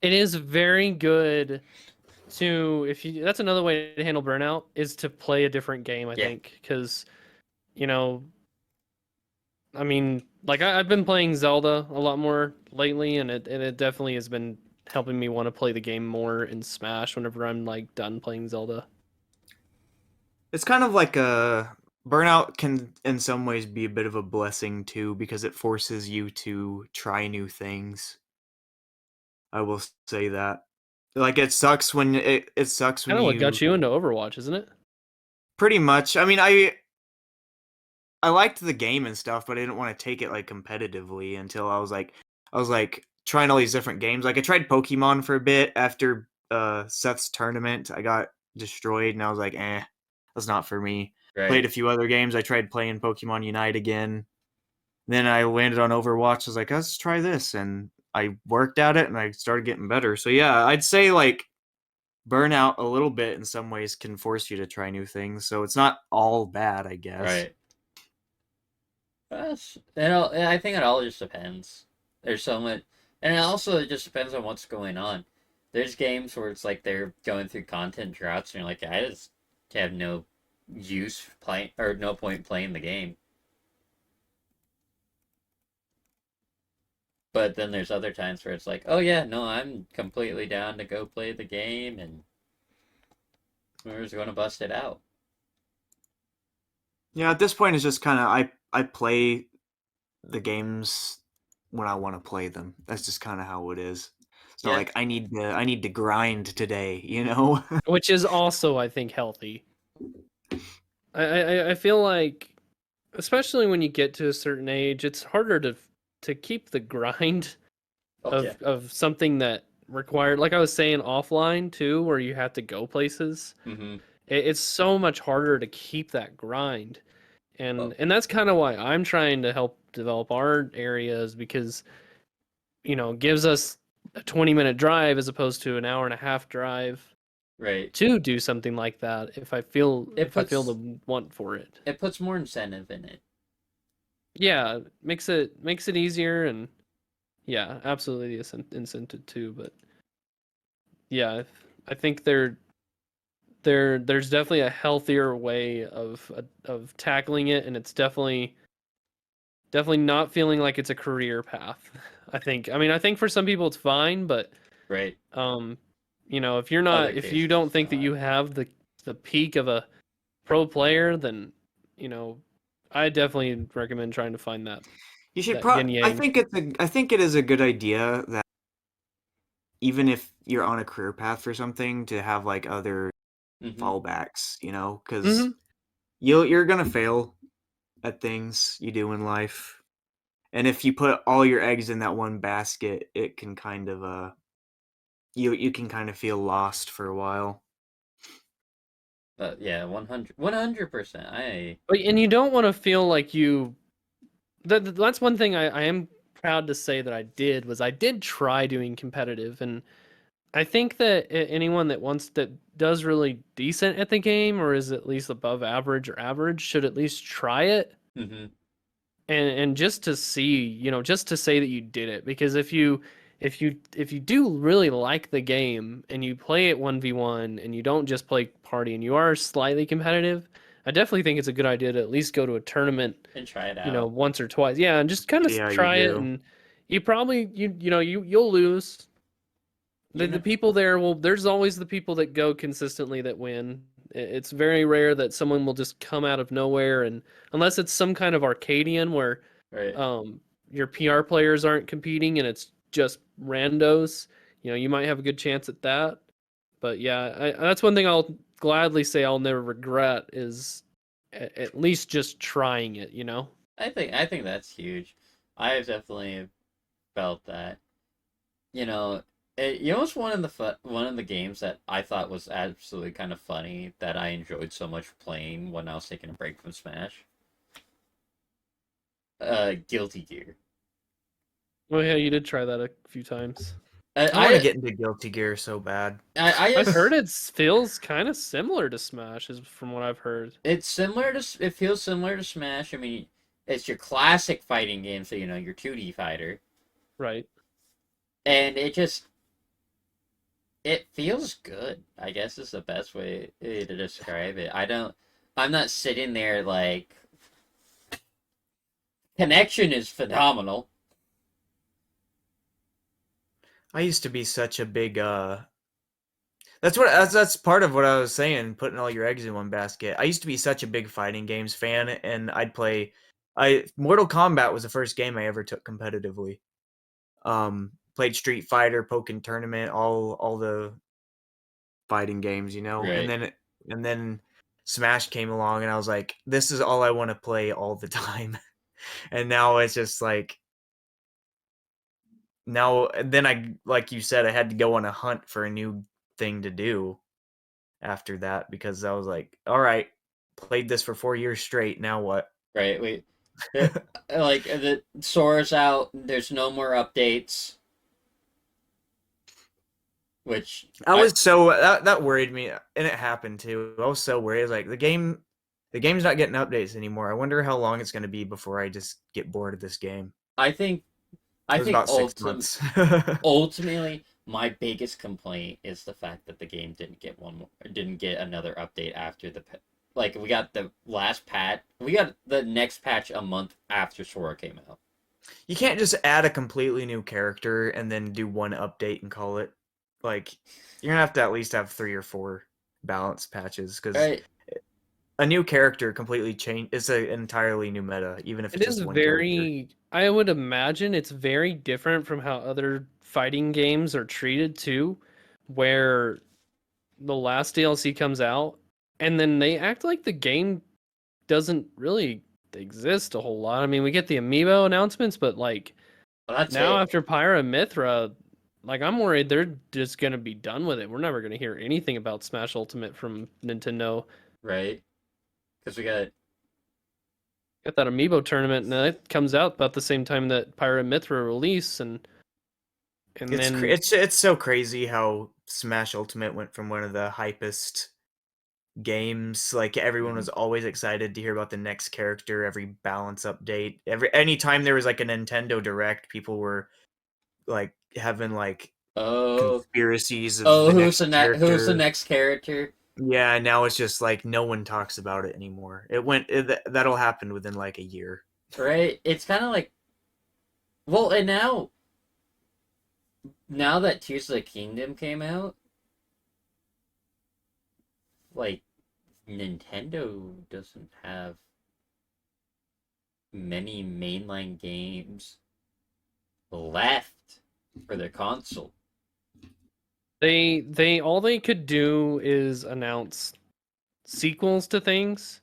It is very good to, that's another way to handle burnout, is to play a different game, I think, because, I mean, like, I've been playing Zelda a lot more lately, and it definitely has been helping me want to play the game more in Smash whenever I'm, like, done playing Zelda. It's kind of like a burnout can in some ways be a bit of a blessing too, because it forces you to try new things. I will say that. Like, it sucks when it sucks when Kind of what you got you into Overwatch, isn't it? pretty much. I mean, I liked the game and stuff, but I didn't want to take it like competitively until I was like trying all these different games. Like, I tried Pokemon for a bit after Seth's tournament. I got destroyed and I was like, that's not for me. Right. Played a few other games. I tried playing Pokemon Unite again. Then I landed on Overwatch. I was like, let's try this. And I worked at it and I started getting better. So yeah, I'd say like burnout a little bit in some ways can force you to try new things. So it's not all bad, I guess. Right. I think it all just depends. There's so much, and it just depends on what's going on. There's games where it's like they're going through content droughts, and you're like, I just have no use playing or no point playing the game. But then there's other times where it's like, oh yeah, no, I'm completely down to go play the game, and we're just going to bust it out. Yeah, at this point, it's just kind of I play the games when I want to play them. That's just kind of how it is. It's not like I need to grind today, you know? Which is also, I think, healthy. I feel like, especially when you get to a certain age, it's harder to keep the grind of something that required, like I was saying, offline too, where you have to go places. Mm-hmm. It's so much harder to keep that grind, and that's kind of why I'm trying to help develop our areas, because it gives us a 20-minute drive as opposed to an hour and a half drive. Right. to do something like that if I feel It I feel puts the want for it. it puts more incentive in it. Yeah, makes it easier, and yeah, absolutely the incentive too. But yeah, I think there's definitely a healthier way of tackling it, and it's definitely not feeling like it's a career path. I mean, I think for some people it's fine, but Right. you know, if Other you cases don't it's think that not. you have the peak of a pro player, then you know, I definitely recommend trying to find You should that yin I yang. think I think it is a good idea that even if you're on a career path for something, to have like other Mm-hmm. fallbacks, you know, because Hmm. you're gonna fail at things you do in life, and if you put all your eggs in that one basket, it can kind of you can kind of feel lost for a while. Yeah, 100%. And you don't want to feel like you. That's one thing I am proud to say that I did was I did try doing competitive, and I think that anyone that does really decent at the game or is at least above average or average should at least try it, Mm-hmm. and just to see, you know, just to say that you did it, because if you do really like the game and you play it 1v1 and you don't just play party and you are slightly competitive, I definitely think it's a good idea to at least go to a tournament, And try it you know, out. once or twice. Yeah, and just kind of See how you try it, do. and you probably you know you'll lose. You The know. people there will. There's always the people that go consistently that win. It's very rare that someone will just come out of nowhere, and unless it's some kind of Arcadian where Right. your PR players aren't competing and it's just randos, you know, you might have a good chance at that. But yeah, that's one thing I'll gladly say I'll never regret is at least just trying it, you know? I think that's huge. I have definitely felt that. You know what's one of the games that I thought was absolutely kind of funny that I enjoyed so much playing when I was taking a break from Smash? Guilty Gear. Well, yeah, you did try that a few times. I want to I get into Guilty Gear so bad. I've heard just it feels kind of similar to Smash, is from what I've heard. it feels similar to Smash. I mean, it's your classic fighting game, so your 2D fighter, Right. and it feels good. I guess is the best way to describe it. I'm not sitting there like connection is phenomenal. I used to be such a big that's part of what I was saying, putting all your eggs in one basket. I used to be such a big fighting games fan, and I Mortal Kombat was the first game I ever took competitively. Played Street Fighter, Pokken Tournament, all the fighting games, you know. And Right. then Smash came along, and I was like, this is all I want to play all the time. And now it's just like now then I like you said, I had to go on a hunt for a new thing to do after that, because I was like, all right, played this for 4 years straight. Now what? Right. Like the Sora's out. There's no more updates, which I was so that worried me, and it happened too. I was so worried. I was like, the game's not getting updates anymore. I wonder how long it's going to be before I just get bored of this game. I think It I was think about 6 months. ultimately my biggest complaint is the fact that the game didn't get another update after like we got the last patch. We got the next patch a month after Sora came out. You can't just add a completely new character and then do one update and call it. Like, you're gonna have to at least have 3 or 4 balance patches, because Right. a new character completely change. It's an entirely new meta, even if It it's is just one character. I would imagine it's very different from how other fighting games are treated too, where the last DLC comes out and then they act like the game doesn't really exist a whole lot. I mean, we get the amiibo announcements, but like Well, that's now it. after Pyra and Mithra, like I'm worried they're just gonna be done with it. We're never gonna hear anything about Smash Ultimate from Nintendo. Right. Because we got Got that amiibo tournament, and it comes out about the same time that Pyra and Mithra release, and And It's then it's so crazy how Smash Ultimate went from one of the hypest games. Like everyone was always excited to hear about the next character, every balance update. Anytime there was like a Nintendo Direct, people were like having like Oh, conspiracies of oh, the next who's the character. next character? Yeah, now it's just like no one talks about it anymore. That'll happen within like a year. Right? It's kind of like, well, and now that Tears of the Kingdom came out, like Nintendo doesn't have many mainline games left for their console. they all they could do is announce sequels to things.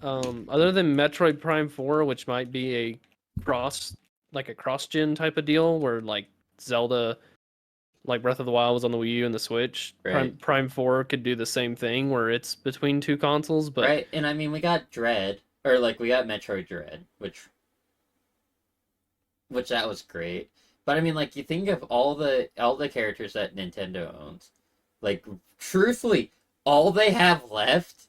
Other than Metroid Prime 4, which might be a cross-gen type of deal where like Zelda, like Breath of the Wild was on the Wii U and the Switch. Right. Prime 4 could do the same thing where it's between two consoles, but Right? And I mean, we got Dread, or like we got Metroid Dread, which that was great. But I mean, like you think of all the characters that Nintendo owns, like truthfully, all they have left,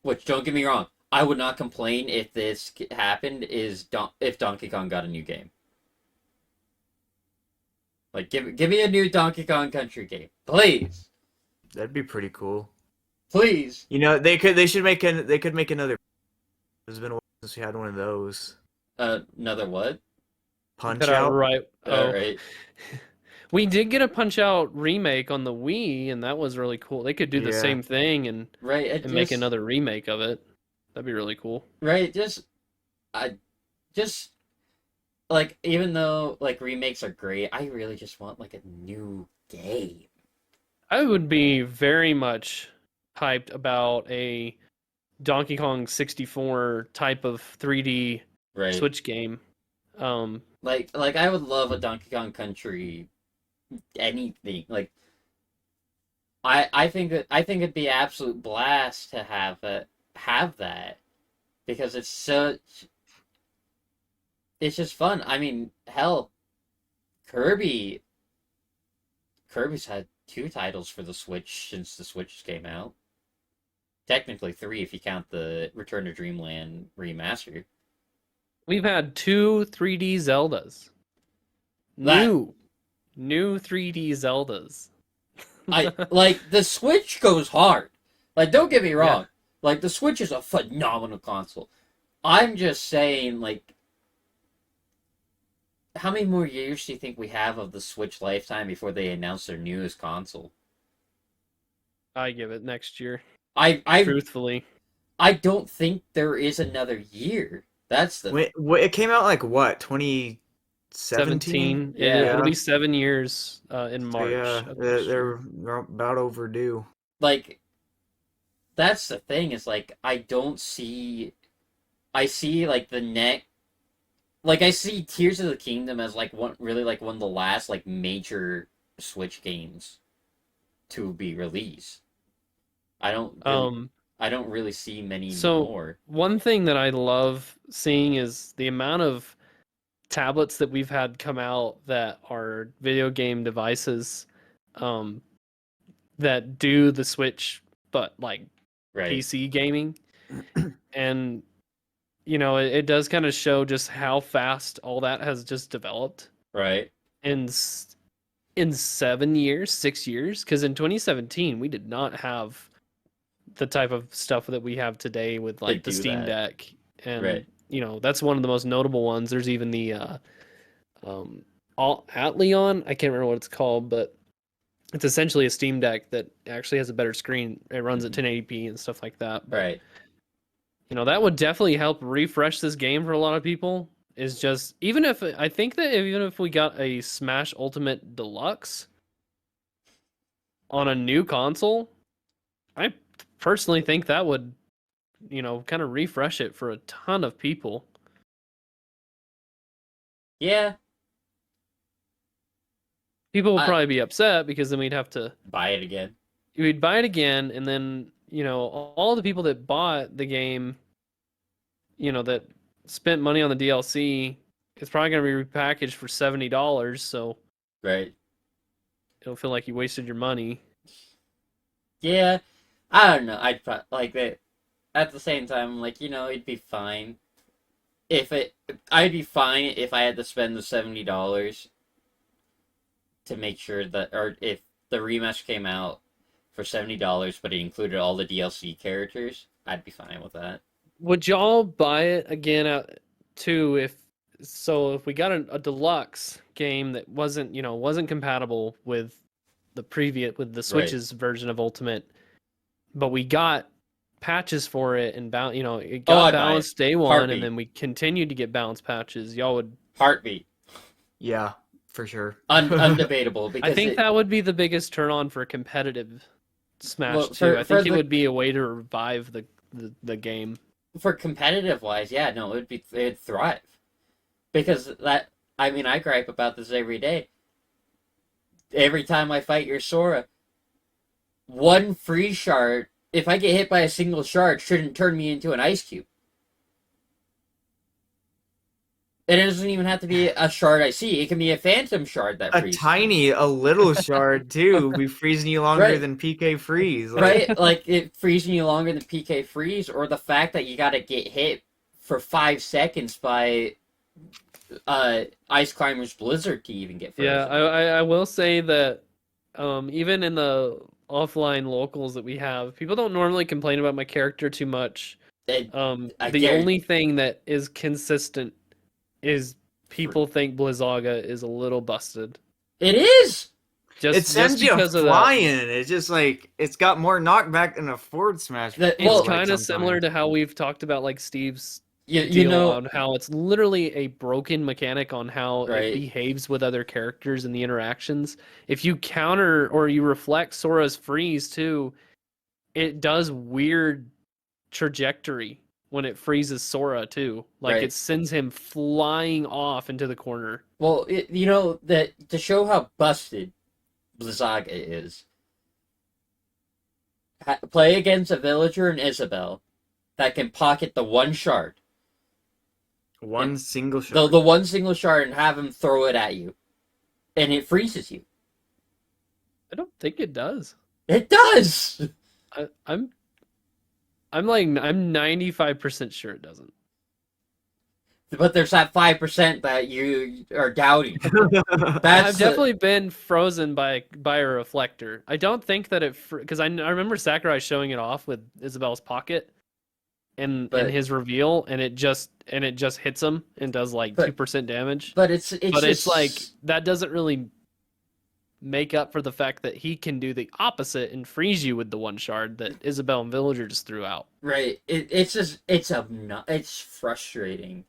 which don't get me wrong, I would not complain if this happened, is if Donkey Kong got a new game. Like give me a new Donkey Kong Country game, please, That'd be pretty cool. please. You know, they could make another. It's been a while since we had one of those. Another what? Punch got out Out. right. All right. We did get a Punch Out remake on the Wii, and that was really cool. They could do the Yeah. same thing and Right. make another remake of it. That'd be really cool. Right. Just like even though like remakes are great, I really just want like a new game. I would be very much hyped about a Donkey Kong 64 type of 3D Right. Switch game. Like I would love a Donkey Kong Country anything. Like I think it'd be an absolute blast to have that because it's just fun. I mean, hell, Kirby's had 2 titles for the Switch since the Switch came out. Technically 3 if you count the Return to Dreamland remaster. We've had 2 3D Zeldas. New 3D Zeldas. I like the Switch goes hard. Like, don't get me wrong. Yeah. Like, the Switch is a phenomenal console. I'm just saying, like, how many more years do you think we have of the Switch lifetime before they announce their newest console? I give it next year. Truthfully, I don't think there is another year. That's the. It came out like what 2017. Yeah, it'll be 7 years in March. Yeah, they're about overdue. Like, that's the thing is like I see like the next. Like I see Tears of the Kingdom as like one of the last like major Switch games to be released. I don't really see many more. One thing that I love seeing is the amount of tablets that we've had come out that are video game devices that do the Switch but like PC gaming. And you know, it does kind of show just how fast all that has just developed. Right. In 7 years, 6 years, because in 2017 we did not have the type of stuff that we have today with like the Steam Deck, and you know that's one of the most notable ones. There's even the Atleon, I can't remember what it's called, but it's essentially a Steam Deck that actually has a better screen. It runs at 1080p and stuff like that. But, right. You know, that would definitely help refresh this game for a lot of people. Is just even if we got a Smash Ultimate Deluxe on a new console, I personally think that would, you know, kind of refresh it for a ton of people. Yeah. People will probably be upset because then we'd have to buy it again. We'd buy it again, and then, you know, all the people that bought the game, you know, that spent money on the DLC, it's probably going to be repackaged for $70, so... Right. it'll feel like you wasted your money. Yeah, I don't know. I'd like that. At the same time, like, it'd be fine I'd be fine if I had to spend the $70 to make sure that, or if the rematch came out for $70, but it included all the DLC characters. I'd be fine with that. Would y'all buy it again too if we got a deluxe game that wasn't compatible with the Switch's version of Ultimate, but we got patches for it and it got balanced day one, Heartbeat. and then we continued to get balanced patches. Y'all would Heartbeat. Yeah, for sure. Undebatable. Because I think that would be the biggest turn on for competitive Smash too. I for think it would be a way to revive the game. For competitive wise, yeah, no, it'd thrive. Because I gripe about this every day. Every time I fight your Sora, one free shard, if I get hit by a single shard, shouldn't turn me into an ice cube. And it doesn't even have to be a shard I see. It can be a phantom shard that freezes. A little shard too. Be freezing you longer than PK freeze. Right? Like it freezing you longer than PK freeze, or the fact that you gotta get hit for 5 seconds by Ice Climber's Blizzard to even get frozen. Yeah, I will say that even in the offline locals that we have, people don't normally complain about my character too much. The only thing that is consistent is people think Blizzaga is a little busted. It is! It sends you flying. It's just like, it's got more knockback than a forward smash. It's kind of similar to how we've talked about like Steve's deal on how it's literally a broken mechanic on how it behaves with other characters and the interactions. If you counter or you reflect Sora's freeze too, it does weird trajectory when it freezes Sora too. Like it sends him flying off into the corner. Well, that to show how busted Blizzaga is, play against a villager and Isabelle that can pocket the one shard. Single shard. The one single shard, and have him throw it at you. And it freezes you. I don't think it does. It does! I'm 95% sure it doesn't. But there's that 5% that you are doubting. I've definitely been frozen by a reflector. I don't think that because I remember Sakurai showing it off with Isabelle's pocket and his reveal, and it just hits him and does like 2% damage. But it's like that doesn't really make up for the fact that he can do the opposite and freeze you with the one shard that Isabelle and Villager just threw out. Right. It's frustrating.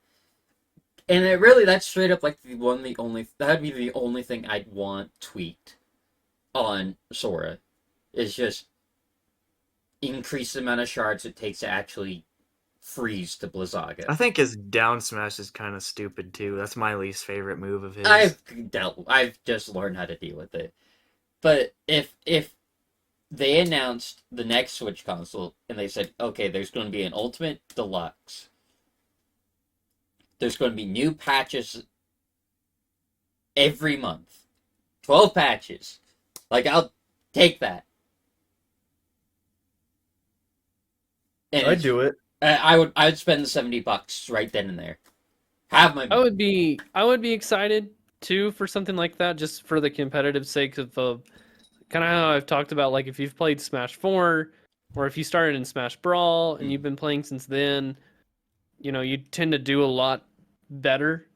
And that's straight up like that'd be the only thing I'd want tweaked on Sora, is just increase the amount of shards it takes to actually freeze to Blizzaga. I think his down smash is kind of stupid too. That's my least favorite move of his. I've just learned how to deal with it. But if they announced the next Switch console and they said, okay, there's going to be an Ultimate Deluxe, there's going to be new patches every month, 12 patches, like, I'll take that. And I'd do it. I'd spend the $70 right then and there. I would be excited too for something like that, just for the competitive sake of kind of how I've talked about, like if you've played Smash 4 or if you started in Smash Brawl and you've been playing since then, you tend to do a lot better.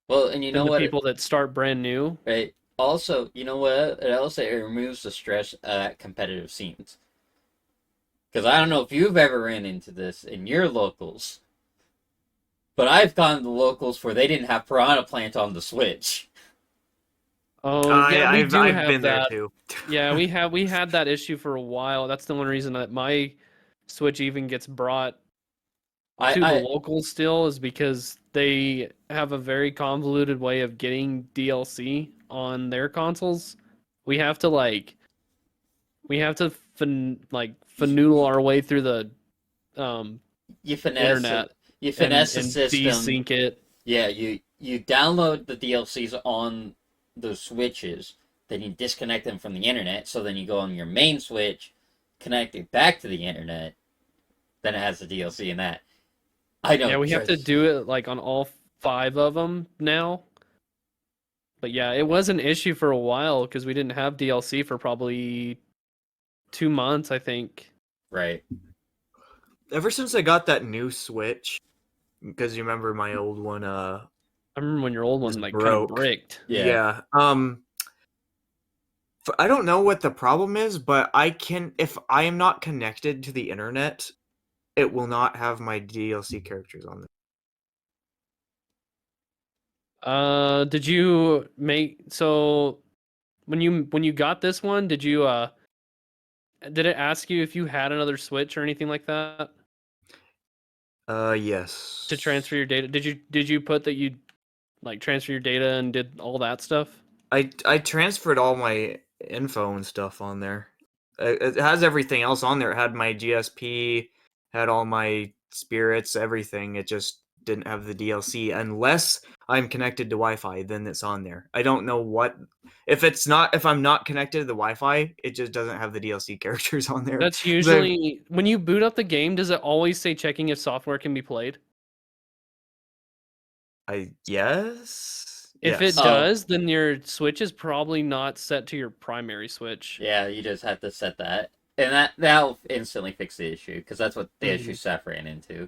Well, and than the people that start brand new. Right. Also, you know what? It removes the stress at competitive scenes. Because I don't know if you've ever ran into this in your locals, but I've gone to locals where they didn't have Piranha Plant on the Switch. Oh, yeah, I've been there too. Yeah, we had that issue for a while. That's the one reason that my Switch even gets brought to the locals still, is because they have a very convoluted way of getting DLC on their consoles. We have to finagle our way through the internet. You finesse the and system. Desync it. Yeah, you download the DLCs on the Switches, then you disconnect them from the internet, so then you go on your main Switch, connect it back to the internet, then it has the DLC in that. I know. Yeah, we have to do it like on all 5 of them now. But yeah, it was an issue for a while because we didn't have DLC for probably 2 months, I think. Right. Ever since I got that new Switch, because you remember my old one, I remember when your old one Just like kind of broke. bricked. Yeah. I don't know what the problem is, but if I am not connected to the internet, it will not have my DLC characters on there. Did you make so when you got this one, did it ask you if you had another Switch or anything like that Yes. to transfer your data? Did you put that you like transfer your data and did all that stuff? I transferred all my info and stuff on there. It has everything else on there. It had my GSP, had all my spirits, everything. It just didn't have the DLC unless I'm connected to Wi-Fi. Then it's on there. I don't know what if I'm not connected to the Wi-Fi. It just doesn't have the DLC characters on there. That's usually when you boot up the game. Does it always say checking if software can be played? Yes. If Yes. it does, then your Switch is probably not set to your primary Switch. Yeah, you just have to set that. And that'll instantly fix the issue, because that's what the issue Seth ran into.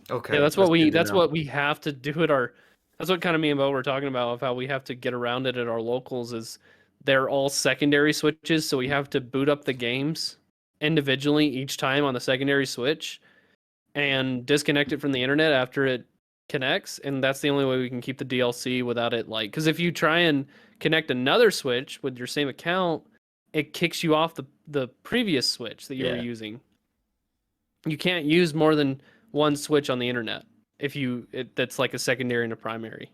Okay. Yeah, that's what we good have to do at our. That's what kind of me and Bo were talking about of how we have to get around it at our locals. Is they're all secondary switches, so we have to boot up the games individually each time on the secondary switch, and disconnect it from the internet after it connects, and that's the only way we can keep the DLC without it like. Because if you try and connect another switch with your same account, it kicks you off the previous switch that you were using. You can't use more than one switch on the internet if that's like a secondary and a primary.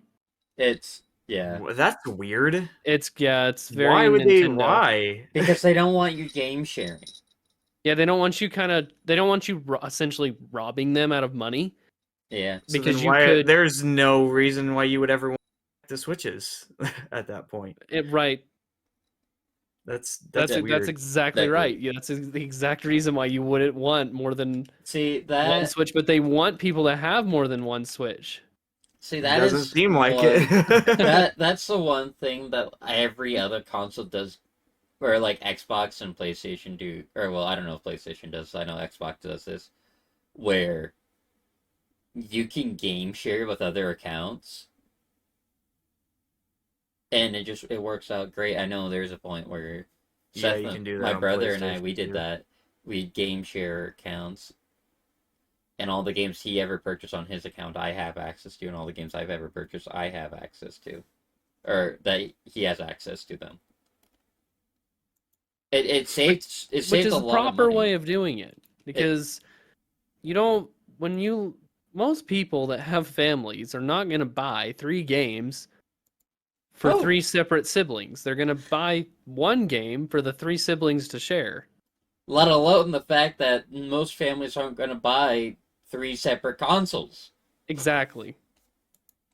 It's That's weird. It's very Why would Nintendo. Why? Because they don't want you game sharing. Yeah, they don't want you essentially robbing them out of money. Yeah. Because so there's no reason why you would ever want the Switches at that point. Right. That's weird. That's exactly right. Weird. Yeah, that's the exact reason why you wouldn't want more than one Switch, but they want people to have more than one Switch. See, that doesn't seem like it. That's the one thing that every other console does, or like Xbox and PlayStation do, or well, I don't know if PlayStation does. I know Xbox does this, where you can game share with other accounts, and it works out great. I know there's a point where Seth, you can do that. My on brother and I, PlayStation we did too. that. We game share accounts, and all the games he ever purchased on his account, I have access to, and all the games I've ever purchased, I have access to, or that he has access to them. It saves a lot of money. Which is the proper way of doing it, because most people that have families are not going to buy 3 games for 3 separate siblings. They're going to buy one game for the 3 siblings to share. Let alone the fact that most families aren't going to buy 3 separate consoles. Exactly.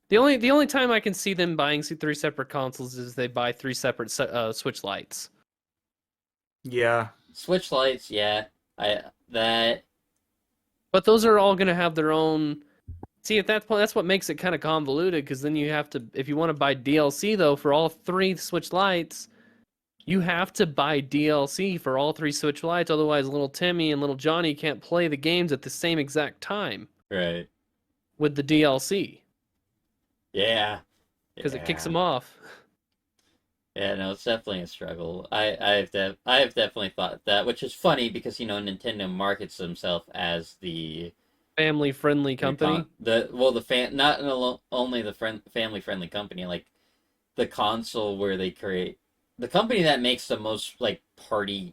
The only time I can see them buying 3 separate consoles is they buy 3 separate Switch Lites. Yeah. Switch Lites, yeah. But those are all going to have their own. See, at that point, that's what makes it kind of convoluted. Because then you have to, if you want to buy DLC though for all 3 Switch Lites, you have to buy DLC for all 3 Switch Lites. Otherwise, little Timmy and little Johnny can't play the games at the same exact time. Right. With the DLC. Yeah. Because it kicks them off. Yeah, no, it's definitely a struggle. I have definitely thought that, which is funny because Nintendo markets themselves as the family-friendly company. Only the family-friendly company, like the console where they create the company that makes the most party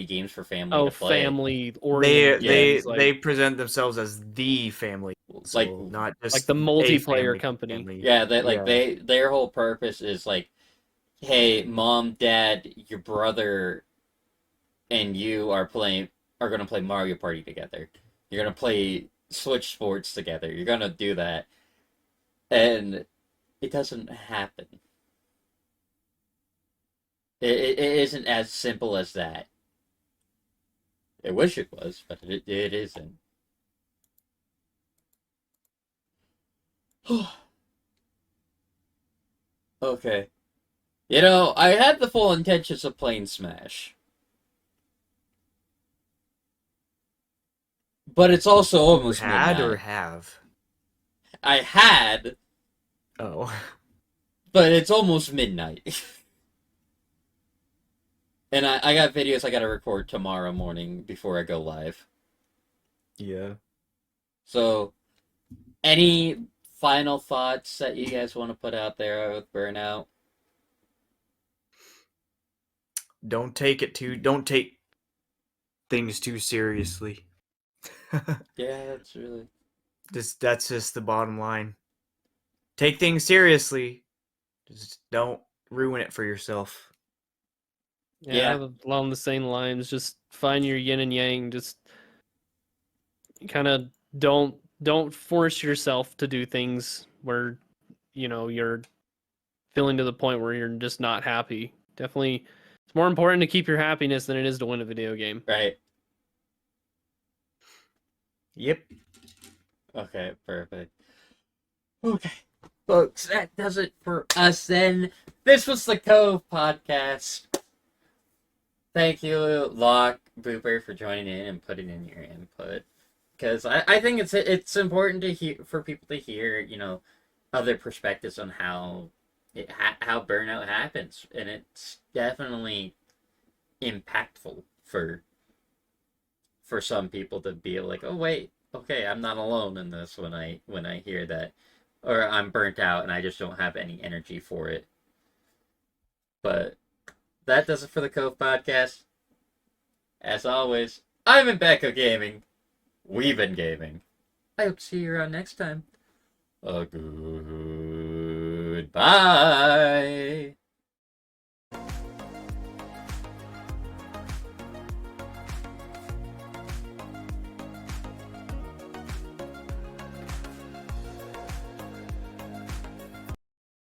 games for family to play. Family oriented. They present themselves as the family, not just like the multiplayer company. Family. Yeah, their whole purpose is hey, mom, dad, your brother, and you are going to play Mario Party together. You're going to play Switch Sports together. You're going to do that. And it doesn't happen. It isn't as simple as that. I wish it was, but it isn't. Okay. You know, I had the full intentions of playing Smash. But it's also almost Had midnight. or have? I had, Oh. but it's almost midnight. And I got videos I gotta record tomorrow morning before I go live. Yeah. So, any final thoughts that you guys want to put out there with Burnout? Don't take things too seriously. Yeah, that's really... That's just the bottom line. Take things seriously. Just don't ruin it for yourself. Yeah. Along the same lines, just find your yin and yang. Just kind of don't force yourself to do things where you're feeling to the point where you're just not happy. Definitely, it's more important to keep your happiness than it is to win a video game. Right. Yep. Okay, perfect. Okay, folks, that does it for us then. This was the Cove Podcast. Thank you, Lock Booper, for joining in and putting in your input. Because I think it's important to hear, for people to hear, other perspectives on how how burnout happens, and it's definitely impactful for some people to be like, oh wait, okay, I'm not alone in this when I hear that, or I'm burnt out and I just don't have any energy for it. But that does it for the Cove Podcast. As always, I've been Becco Gaming. We've been gaming. I hope to see you around next time. Goodbye.